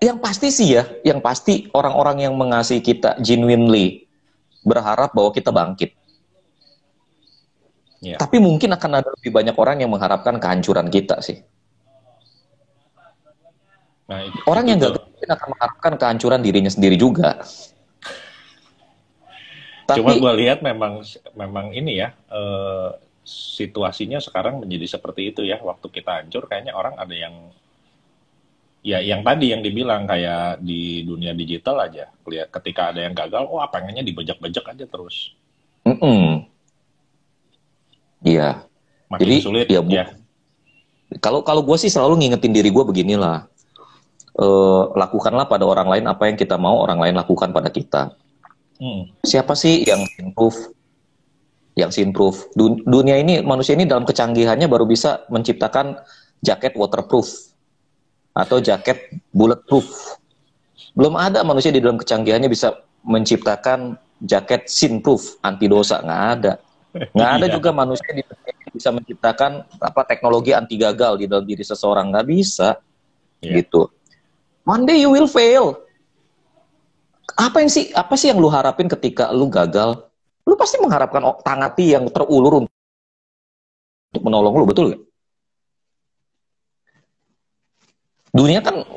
yang pasti sih ya, yang pasti orang-orang yang mengasihi kita genuinely berharap bahwa kita bangkit. Tapi mungkin akan ada lebih banyak orang yang mengharapkan kehancuran kita sih. Nah, orang yang gagal akan mengharapkan kehancuran dirinya sendiri juga. Cuma gue lihat memang ini ya, situasinya sekarang menjadi seperti itu ya. Waktu kita hancur kayaknya orang ada yang, ya yang tadi yang dibilang kayak di dunia digital aja. Ketika ada yang gagal, pengennya dibejek-bejek aja terus. Iya. Jadi sulit ya. Kalau gue sih selalu ngingetin diri gue beginilah. Lakukanlah pada orang lain apa yang kita mau orang lain lakukan pada kita. Siapa sih yang improve? Dunia ini, manusia ini dalam kecanggihannya baru bisa menciptakan jaket waterproof atau jaket bulletproof. Belum ada manusia di dalam kecanggihannya bisa menciptakan jaket sinproof, anti dosa, nggak ada. Nggak ada juga manusia di dunia yang bisa menciptakan teknologi anti gagal di dalam diri seseorang, nggak bisa. Gitu. One day you will fail. Apa sih yang lu harapin ketika lu gagal? Lu pasti mengharapkan tangan hati yang terulur untuk menolong lu, betul gak? Dunia kan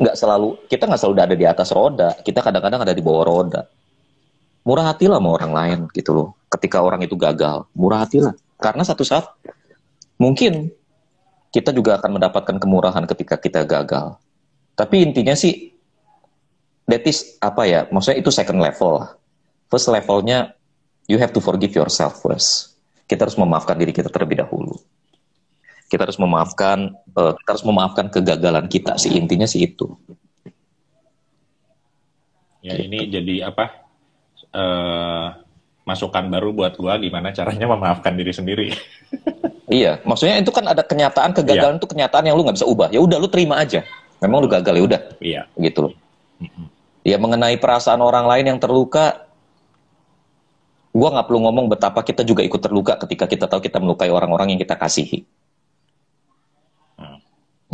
kita nggak selalu ada di atas roda, kita kadang-kadang ada di bawah roda. Murah hatilah sama orang lain gitu loh. Ketika orang itu gagal, murah hatilah. Karena satu saat mungkin kita juga akan mendapatkan kemurahan ketika kita gagal. Tapi intinya sih, that is maksudnya itu second level lah. First levelnya, you have to forgive yourself first. Kita harus memaafkan diri kita terlebih dahulu. Kita harus memaafkan kegagalan kita sih, intinya sih itu. Ya gitu. Ini jadi masukan baru buat gua gimana caranya memaafkan diri sendiri. Iya, maksudnya itu kan ada kenyataan kegagalan, itu kenyataan yang lu nggak bisa ubah. Ya udah, lu terima aja. Memang lu gagal, ya udah. Iya. Gitu loh. Ya mengenai perasaan orang lain yang terluka, gua nggak perlu ngomong betapa kita juga ikut terluka ketika kita tahu kita melukai orang-orang yang kita kasihi.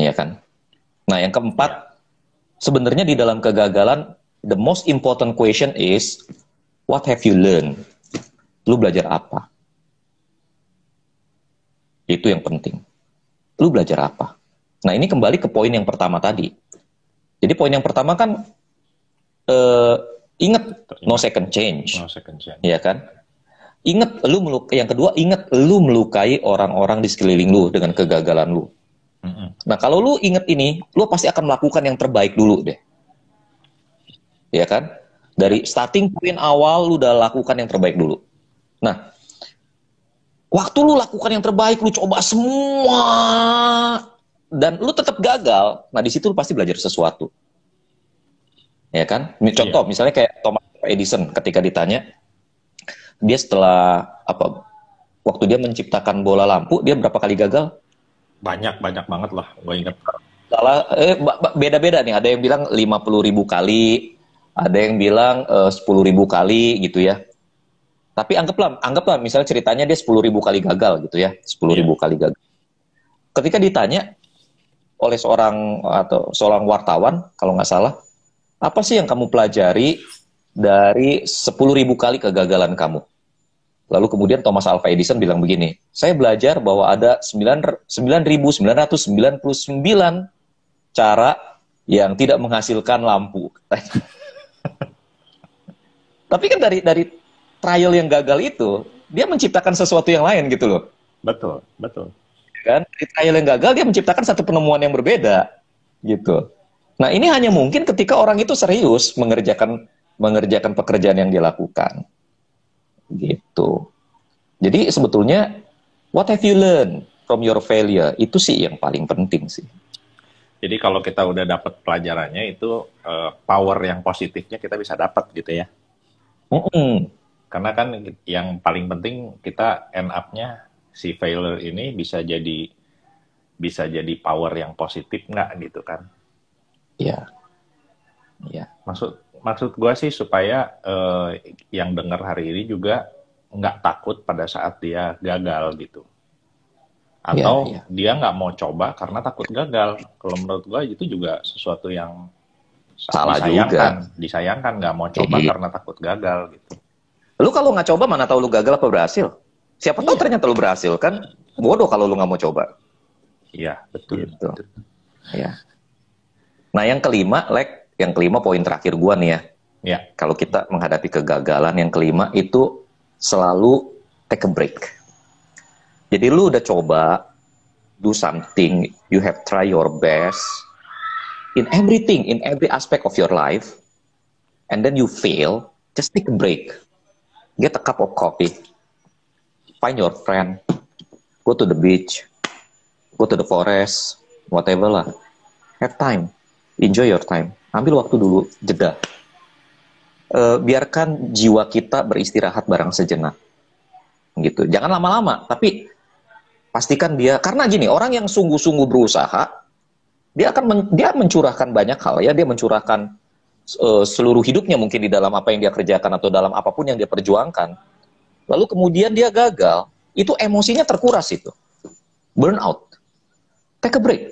Iya kan? Nah, yang keempat, sebenarnya di dalam kegagalan, the most important question is, what have you learned? Lu belajar apa? Itu yang penting. Lu belajar apa? Nah, ini kembali ke poin yang pertama tadi. Jadi poin yang pertama kan, ingat, no second change. No second change. Iya kan? Yang kedua, ingat lu melukai orang-orang di sekeliling lu dengan kegagalan lu. Nah, kalau lu inget ini, lu pasti akan melakukan yang terbaik dulu deh. Ya kan? Dari starting point awal, lu udah lakukan yang terbaik dulu. Nah, waktu lu lakukan yang terbaik, lu coba semua, dan lu tetap gagal, nah di situ lu pasti belajar sesuatu. Ya kan? Contoh, misalnya kayak Thomas Edison, ketika ditanya, dia setelah, waktu dia menciptakan bola lampu, dia berapa kali gagal? Banyak banget lah, gue ingat. Beda-beda nih, ada yang bilang 50.000 kali, ada yang bilang 10.000 kali gitu ya. Tapi anggaplah misalnya ceritanya dia 10.000 kali gagal gitu ya, 10.000 kali gagal. Ketika ditanya oleh seorang wartawan, kalau nggak salah, apa sih yang kamu pelajari dari 10.000 kali kegagalan kamu? Lalu kemudian Thomas Alva Edison bilang begini, saya belajar bahwa ada 9.999 cara yang tidak menghasilkan lampu. Tapi kan dari trial yang gagal itu, dia menciptakan sesuatu yang lain gitu loh. Betul. Kan? Dari trial yang gagal, dia menciptakan satu penemuan yang berbeda. Gitu. Nah, ini hanya mungkin ketika orang itu serius mengerjakan pekerjaan yang dia lakukan. Gitu. Jadi sebetulnya, what have you learned from your failure? Itu sih yang paling penting sih. Jadi kalau kita udah dapat pelajarannya itu power yang positifnya kita bisa dapat gitu ya. Karena kan yang paling penting kita end up-nya si failure ini bisa jadi power yang positif nggak gitu kan? Iya. Maksud gue sih supaya yang dengar hari ini juga nggak takut pada saat dia gagal gitu. Atau dia nggak mau coba karena takut gagal. Kalau menurut gue itu juga sesuatu yang salah juga. Disayangkan nggak mau coba karena takut gagal gitu. Lu kalau nggak coba mana tahu lu gagal apa berhasil? Siapa tahu ternyata lu berhasil kan? Bodoh kalau lu nggak mau coba. Iya, betul. Gitu. Ya. Nah, yang kelima poin terakhir gua nih ya. Ya. Kalau kita menghadapi kegagalan, yang kelima itu selalu take a break. Jadi lu udah coba do something, you have try your best in everything, in every aspect of your life, and then you fail, just take a break. Get a cup of coffee, find your friend, go to the beach, go to the forest, whatever lah. Have time, enjoy your time. Ambil waktu dulu, jeda. Biarkan jiwa kita beristirahat bareng sejenak. Gitu. Jangan lama-lama, tapi pastikan karena gini, orang yang sungguh-sungguh berusaha, dia mencurahkan banyak hal ya, dia mencurahkan seluruh hidupnya mungkin di dalam apa yang dia kerjakan atau dalam apapun yang dia perjuangkan. Lalu kemudian dia gagal, itu emosinya terkuras itu. Burnout. Take a break.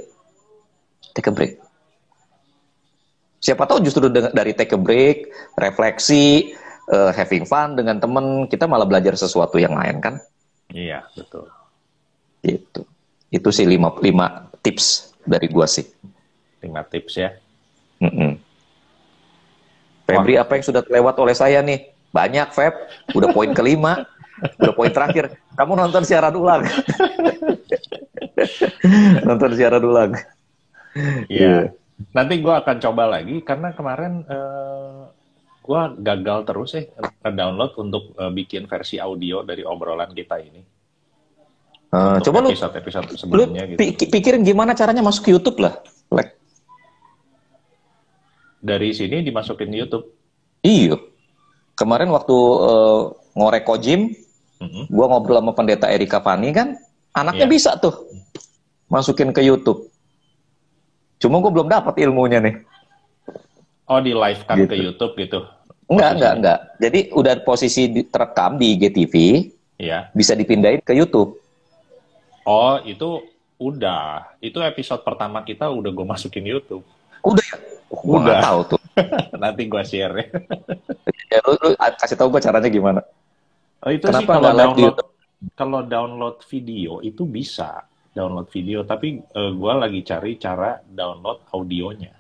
Siapa tahu justru dari take a break, refleksi, having fun dengan temen, kita malah belajar sesuatu yang lain kan? Iya, betul. Gitu. Itu sih 5 tips dari gua sih. 5 tips ya. Febri, apa yang sudah terlewat oleh saya nih? Banyak, Feb. Udah poin kelima. Udah poin terakhir. Kamu nonton siaran ulang. Nonton siaran ulang. Iya. Nanti gue akan coba lagi karena kemarin gue gagal terus download untuk bikin versi audio dari obrolan kita ini. Coba episode sebelumnya lu gitu. Pikirin gimana caranya masuk ke YouTube lah. Dari sini dimasukin YouTube. Iya. Kemarin waktu ngorek Kojim, gue ngobrol sama pendeta Erika Fani kan, anaknya bisa tuh masukin ke YouTube. Cuma gue belum dapat ilmunya nih. Oh, di live kan gitu. Ke YouTube gitu? Enggak. Jadi udah posisi terekam di IGTV, bisa dipindahin ke YouTube. Oh, itu udah. Itu episode pertama kita udah gue masukin YouTube. Udah ya? Gue nggak tahu tuh. Nanti gue share ya. Ya lu kasih tahu gue caranya gimana. Oh, itu kenapa sih kalau download video itu bisa. Download video, tapi gue lagi cari cara download audionya.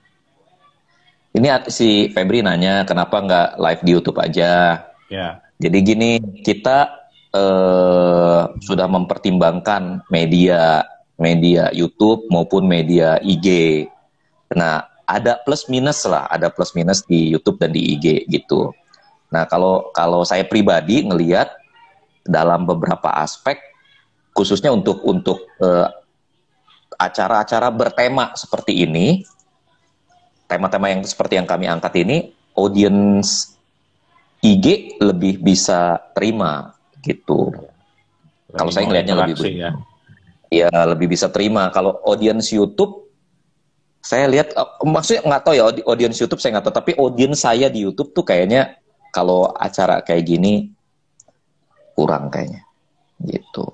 Ini si Febri nanya kenapa nggak live di YouTube aja. Ya. Jadi gini, kita sudah mempertimbangkan media YouTube maupun media IG. Nah, ada plus minus di YouTube dan di IG gitu. Nah, kalau saya pribadi ngelihat dalam beberapa aspek, khususnya untuk acara-acara bertema seperti ini, tema-tema yang seperti yang kami angkat ini, audiens IG lebih bisa terima gitu. Kalau saya ngelihatnya lebih bisa terima. Kalau audiens YouTube, saya lihat, maksudnya nggak tahu ya audiens YouTube saya nggak tahu, tapi audiens saya di YouTube tuh kayaknya kalau acara kayak gini kurang kayaknya, gitu.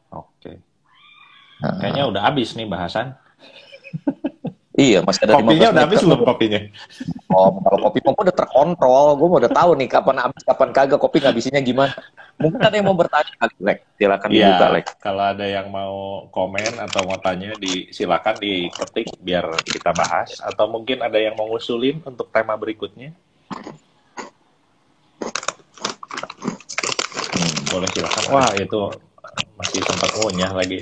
Oke. Kayaknya udah habis nih bahasan. Iya, masih ada 15 menit. Kopinya udah habis belum kopinya? Oh, kalau kopi mau udah terkontrol, gue mau udah tahu nih kapan habis, kapan kagak, kopi ngabisinnya gimana. Mungkin ada yang mau bertanya kali, Lek. Silakan dibuka, Lek. Kalau ada yang mau komen atau mau tanya, silakan diketik biar kita bahas. Atau mungkin ada yang mau ngusulin untuk tema berikutnya. Boleh silakan. Wah, itu masih sempat ngunyah lagi.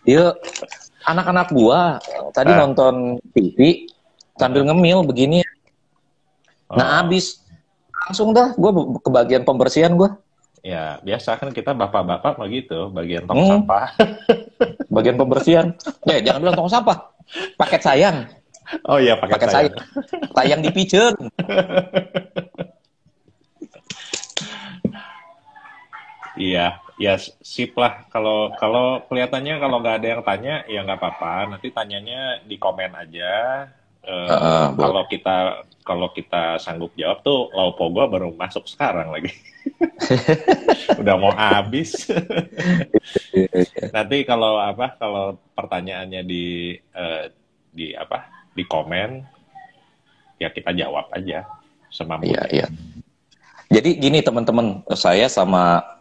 Iya. Anak-anak gua tadi nonton TV sambil ngemil begini. Nah, habis langsung dah gua ke bagian pembersihan gua. Ya, biasa kan kita bapak-bapak begitu, bagian tong sampah. Bagian pembersihan. Jangan bilang tong sampah. Paket sayang. Oh iya, paket sayang. Sayang dipijen. Iya, ya sip lah. Kalau kelihatannya kalau nggak ada yang tanya, ya nggak apa-apa. Nanti tanyanya di komen aja. Kalau kita sanggup jawab tuh, Laupo gua baru masuk sekarang lagi. Udah mau habis. Nanti kalau pertanyaannya di komen, ya kita jawab aja semampunya. Iya. Jadi gini teman-teman, saya sama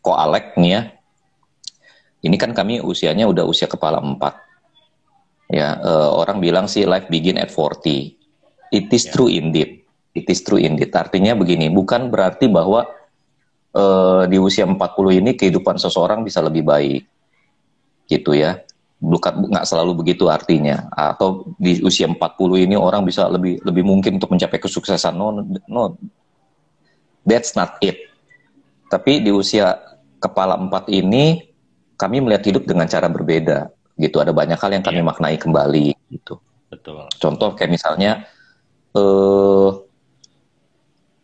Ko Alek nih ya. Ini kan kami usianya udah usia kepala 4. Ya, orang bilang sih life begin at 40. It is true indeed. It is true indeed. Artinya begini, bukan berarti bahwa di usia 40 ini kehidupan seseorang bisa lebih baik. Gitu ya. Bukan, nggak selalu begitu artinya. Atau di usia 40 ini orang bisa lebih mungkin untuk mencapai kesuksesan. No. That's not it. Tapi di usia kepala 4 ini kami melihat hidup dengan cara berbeda gitu. Ada banyak hal yang kami maknai kembali gitu. Betul. Contoh kayak misalnya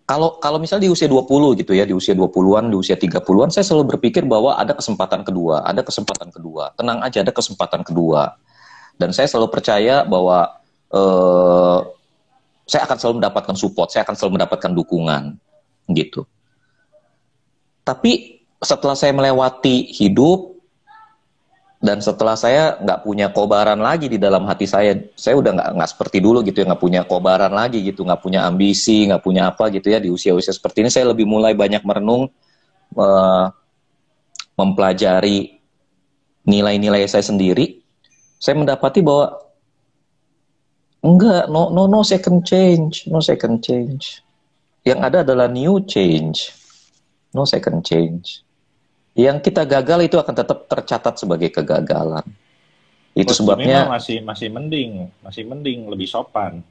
kalau misalnya di usia 20 gitu ya, di usia 20-an, di usia 30-an saya selalu berpikir bahwa ada kesempatan kedua. Tenang aja, ada kesempatan kedua. Dan saya selalu percaya bahwa saya akan selalu mendapatkan support, saya akan selalu mendapatkan dukungan gitu. Tapi setelah saya melewati hidup, Dan setelah saya nggak punya kobaran lagi di dalam hati saya udah nggak seperti dulu gitu ya, nggak punya kobaran lagi gitu, nggak punya ambisi, nggak punya apa gitu ya, di usia-usia seperti ini saya lebih mulai banyak merenung, mempelajari nilai-nilai saya sendiri. Saya mendapati bahwa enggak, no second change, no second change. Yang ada adalah new change, no second change. Yang kita gagal itu akan tetap tercatat sebagai kegagalan. Itu Coach sebabnya masih mending lebih sopan.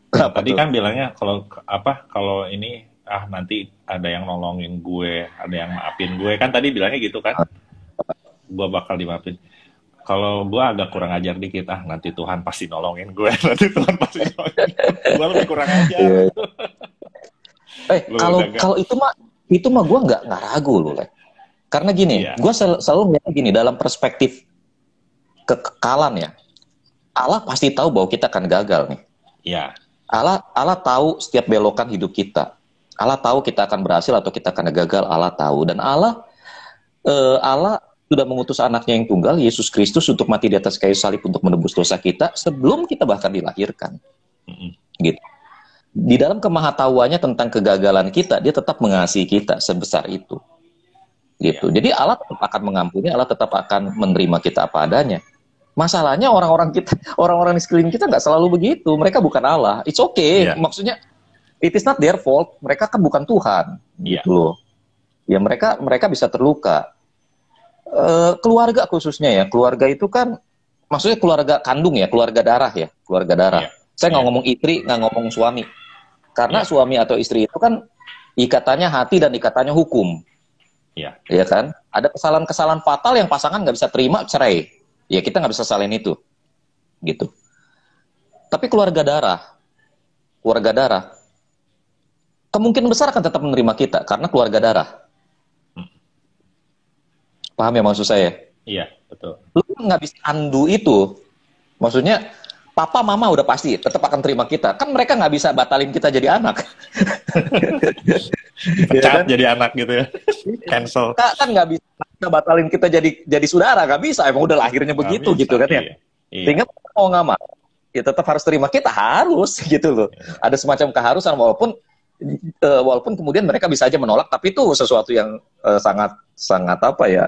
Kenapa Tadi tuh? kan bilangnya kalau ini nanti ada yang nolongin gue, ada yang maafin gue, kan tadi bilangnya gitu kan, gue bakal dimaafin. Kalau gue agak kurang ajar dikit, nanti Tuhan pasti nolongin gue, nanti Tuhan pasti nolongin gue lebih kurang ajar. Kalau itu mah gue nggak ragu loh, Le. Karena gini, gue selalu melihat gini, dalam perspektif kekekalan ya, Allah pasti tahu bahwa kita akan gagal nih. Iya. Allah tahu setiap belokan hidup kita. Allah tahu kita akan berhasil atau kita akan gagal. Allah tahu, dan Allah sudah mengutus anaknya yang tunggal, Yesus Kristus, untuk mati di atas kayu salib untuk menebus dosa kita sebelum kita bahkan dilahirkan. Gitu. Di dalam kemahatauannya tentang kegagalan kita, dia tetap mengasihi kita sebesar itu. Gitu. Jadi Allah tetap akan mengampuni, Allah tetap akan menerima kita apa adanya. Masalahnya orang-orang di sekeliling kita nggak selalu begitu. Mereka bukan Allah. It's okay. Maksudnya it is not their fault. Mereka kan bukan Tuhan. Gitu loh. Ya mereka bisa terluka. Keluarga khususnya ya. Keluarga itu kan maksudnya keluarga kandung ya, keluarga darah ya, keluarga darah. Saya nggak ngomong istri, nggak ngomong suami. Karena suami atau istri itu kan ikatannya hati dan ikatannya hukum. Ya kan? Ada kesalahan-kesalahan fatal yang pasangan nggak bisa terima, cerai. Ya kita nggak bisa salahin itu. Gitu. Tapi keluarga darah, kemungkinan besar akan tetap menerima kita karena keluarga darah. Paham ya maksud saya? Iya, betul. Lu nggak bisa undo itu. Maksudnya papa mama udah pasti tetap akan terima kita. Kan mereka nggak bisa batalin kita jadi anak. Pecat jadi anak gitu ya. Cancel. Kan nggak bisa batalin kita jadi saudara, nggak bisa. Emang udah lahirnya begitu gitu kan ya. Sehingga mau nggak mau, ya tetap harus terima kita, harus gitu loh. Ada semacam keharusan, walaupun kemudian mereka bisa aja menolak, tapi itu sesuatu yang sangat apa ya,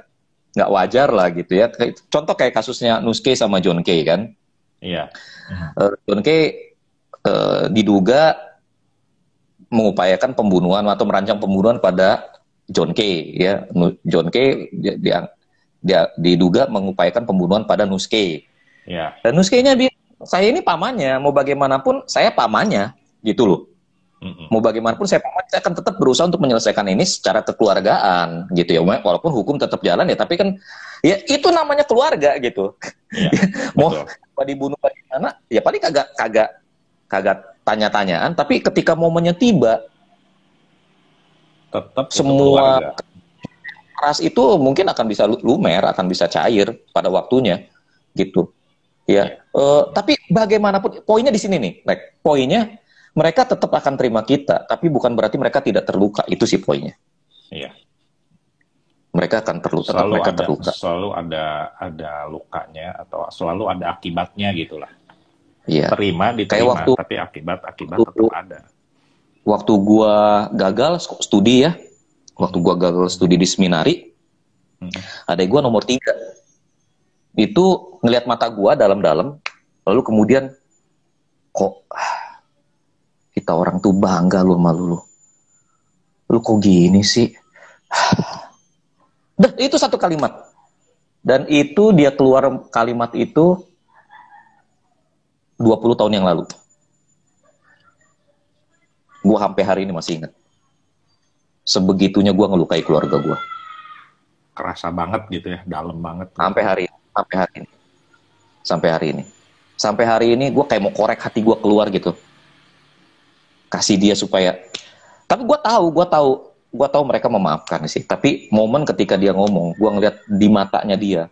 nggak wajar lah gitu ya. Contoh kayak kasusnya Nuske sama John Kay kan. Iya. John Kay diduga mengupayakan pembunuhan atau merancang pembunuhan pada John Kay ya. John Kay dia diduga mengupayakan pembunuhan pada Nuske. Iya. Dan Nuske-nya saya ini pamannya, mau bagaimanapun saya pamannya gitu loh. Mau bagaimanapun saya akan tetap berusaha untuk menyelesaikan ini secara kekeluargaan gitu ya. Walaupun hukum tetap jalan ya, tapi kan ya itu namanya keluarga gitu. Ya, mau dibunuh bagaimana ya paling kagak tanya-tanyaan, tapi ketika momennya tiba tetap semua keras itu mungkin akan bisa lumer, akan bisa cair pada waktunya gitu. Ya. Tapi bagaimanapun poinnya di sini nih, poinnya mereka tetap akan terima kita, tapi bukan berarti mereka tidak terluka. Itu sih poinnya. Iya. Mereka akan terluka. Selalu ada lukanya atau selalu ada akibatnya gitulah. Iya. Terima, diterima, tapi akibat tetap ada. Waktu gua gagal studi ya, waktu gua gagal studi di seminari, adek gua nomor 3. Itu ngelihat mata gua dalam-dalam, lalu kemudian kok kita orang tuh bangga lu sama lu kok gini sih. Dan itu satu kalimat, dan itu dia keluar kalimat itu 20 tahun yang lalu. Gua sampai hari ini masih ingat. Sebegitunya gua ngelukai keluarga gua. Kerasa banget gitu ya, dalam banget. Sampai hari ini gue kayak mau korek hati gue keluar gitu, kasih dia supaya. Tapi gue tahu mereka memaafkan sih. Tapi momen ketika dia ngomong, gue ngeliat di matanya dia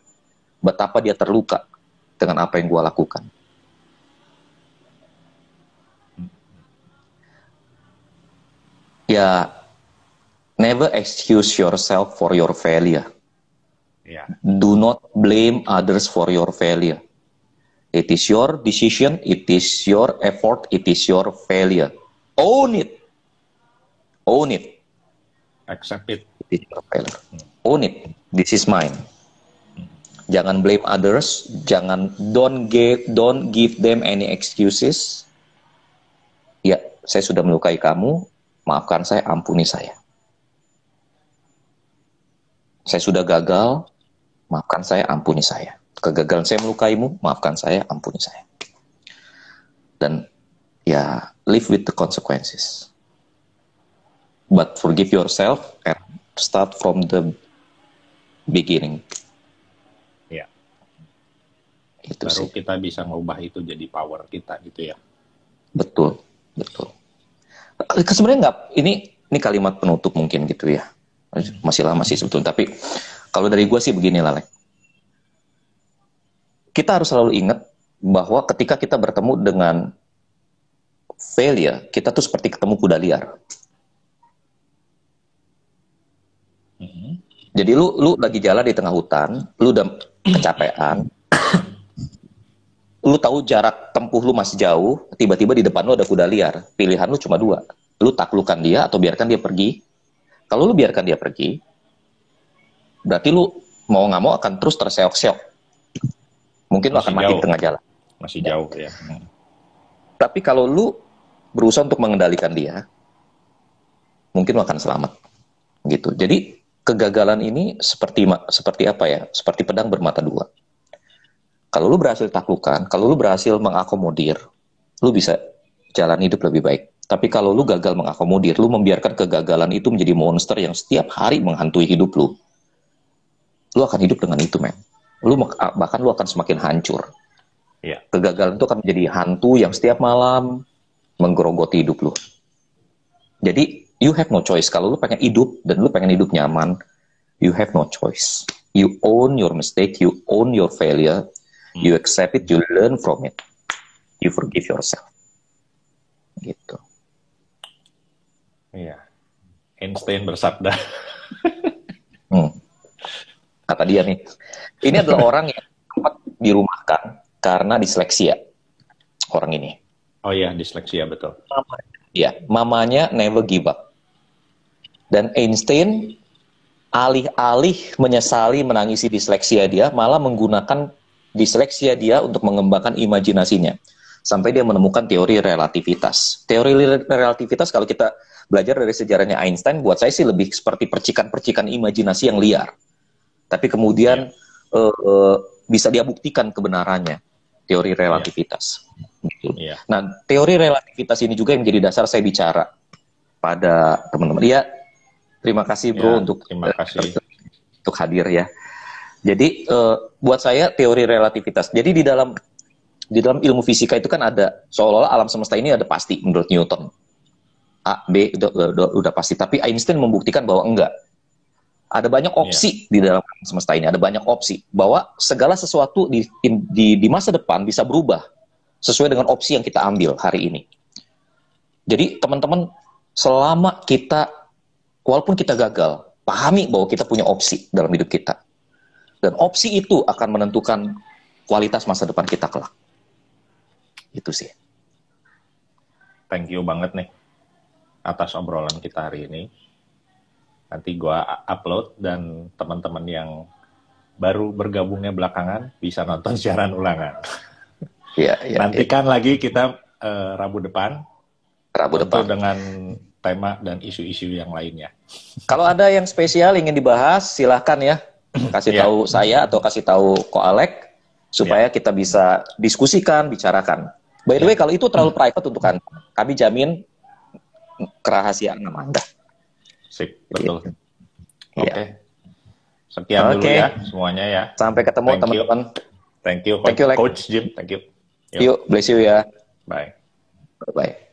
betapa dia terluka dengan apa yang gue lakukan. Ya, never excuse yourself for your failure. Yeah. Do not blame others for your failure. It is your decision, it is your effort, it is your failure. Own it. Own it. Accept it. It is your failure. Own it. This is mine. Jangan blame others, don't give them any excuses. Ya, saya sudah melukai kamu, maafkan saya, ampuni saya. Saya sudah gagal, maafkan saya, ampuni saya. Kegagalan saya melukaimu, maafkan saya, ampuni saya. Dan ya, live with the consequences. But forgive yourself and start from the beginning. Ya. Itu baru sih. kita bisa ngubah itu jadi power kita gitu ya. Betul, betul. Sebenarnya nggak, ini kalimat penutup mungkin gitu ya. Masih lama sih sebetulnya, tapi kalau dari gue sih begini lah, Lek. Kita harus selalu ingat bahwa ketika kita bertemu dengan failure, kita tuh seperti ketemu kuda liar. Jadi lu lagi jalan di tengah hutan, lu udah kecapean, lu tahu jarak tempuh lu masih jauh, tiba-tiba di depan lu ada kuda liar. Pilihan lu cuma dua. Lu taklukkan dia atau biarkan dia pergi. Kalau lu biarkan dia pergi, berarti lu mau nggak mau akan terus terseok-seok. Mungkin lu akan mati di tengah jalan. Masih jauh ya. Tapi kalau lu berusaha untuk mengendalikan dia, mungkin lu akan selamat. Gitu. Jadi kegagalan ini seperti apa ya? Seperti pedang bermata dua. Kalau lu berhasil taklukkan, kalau lu berhasil mengakomodir, lu bisa jalan hidup lebih baik. Tapi kalau lu gagal mengakomodir, lu membiarkan kegagalan itu menjadi monster yang setiap hari menghantui hidup lu. Lu akan hidup dengan itu, men. Bahkan lu akan semakin hancur. Yeah. Kegagalan itu akan menjadi hantu yang setiap malam menggerogoti hidup lu. Jadi, you have no choice. Kalau lu pengen hidup, dan lu pengen hidup nyaman, you have no choice. You own your mistake, you own your failure, you accept it, you learn from it. You forgive yourself. Gitu. Iya. Einstein bersabda. Kata dia nih, ini adalah orang yang sempat dirumahkan karena disleksia. Orang ini. Oh iya, disleksia, betul. Mamanya never give up. Dan Einstein alih-alih menyesali menangisi disleksia dia, malah menggunakan disleksia dia untuk mengembangkan imajinasinya. Sampai dia menemukan teori relativitas. Teori relativitas kalau kita belajar dari sejarahnya Einstein, buat saya sih lebih seperti percikan-percikan imajinasi yang liar. Tapi kemudian bisa dia buktikan kebenarannya, teori relativitas. Gitu. Nah, teori relativitas ini juga yang menjadi dasar saya bicara pada teman-teman. Ya, terima kasih bro untuk hadir ya. Jadi buat saya teori relativitas. Jadi di dalam ilmu fisika itu kan ada seolah-olah alam semesta ini ada pasti menurut Newton. A, B udah pasti. Tapi Einstein membuktikan bahwa enggak. Ada banyak opsi di dalam alam semesta ini. Ada banyak opsi bahwa segala sesuatu di masa depan bisa berubah sesuai dengan opsi yang kita ambil hari ini. Jadi teman-teman, selama kita, walaupun kita gagal, pahami bahwa kita punya opsi dalam hidup kita. Dan opsi itu akan menentukan kualitas masa depan kita kelak. Itu sih. Thank you banget nih atas obrolan kita hari ini. Nanti gua upload dan teman-teman yang baru bergabungnya belakangan bisa nonton siaran ulangan. Nantikan lagi kita Rabu depan. Dengan tema dan isu-isu yang lainnya. Kalau ada yang spesial ingin dibahas, silahkan ya. Kasih tahu saya atau kasih tahu Ko Alek supaya kita bisa diskusikan, bicarakan. By the way, kalau itu terlalu private untuk Anda, kami jamin kerahasiaan Anda. Sip, betul. Oke. Sekian dulu ya semuanya ya. Sampai ketemu teman-teman. Thank you, Coach Jim. Thank you. Yuk, bless you ya. Bye. Bye.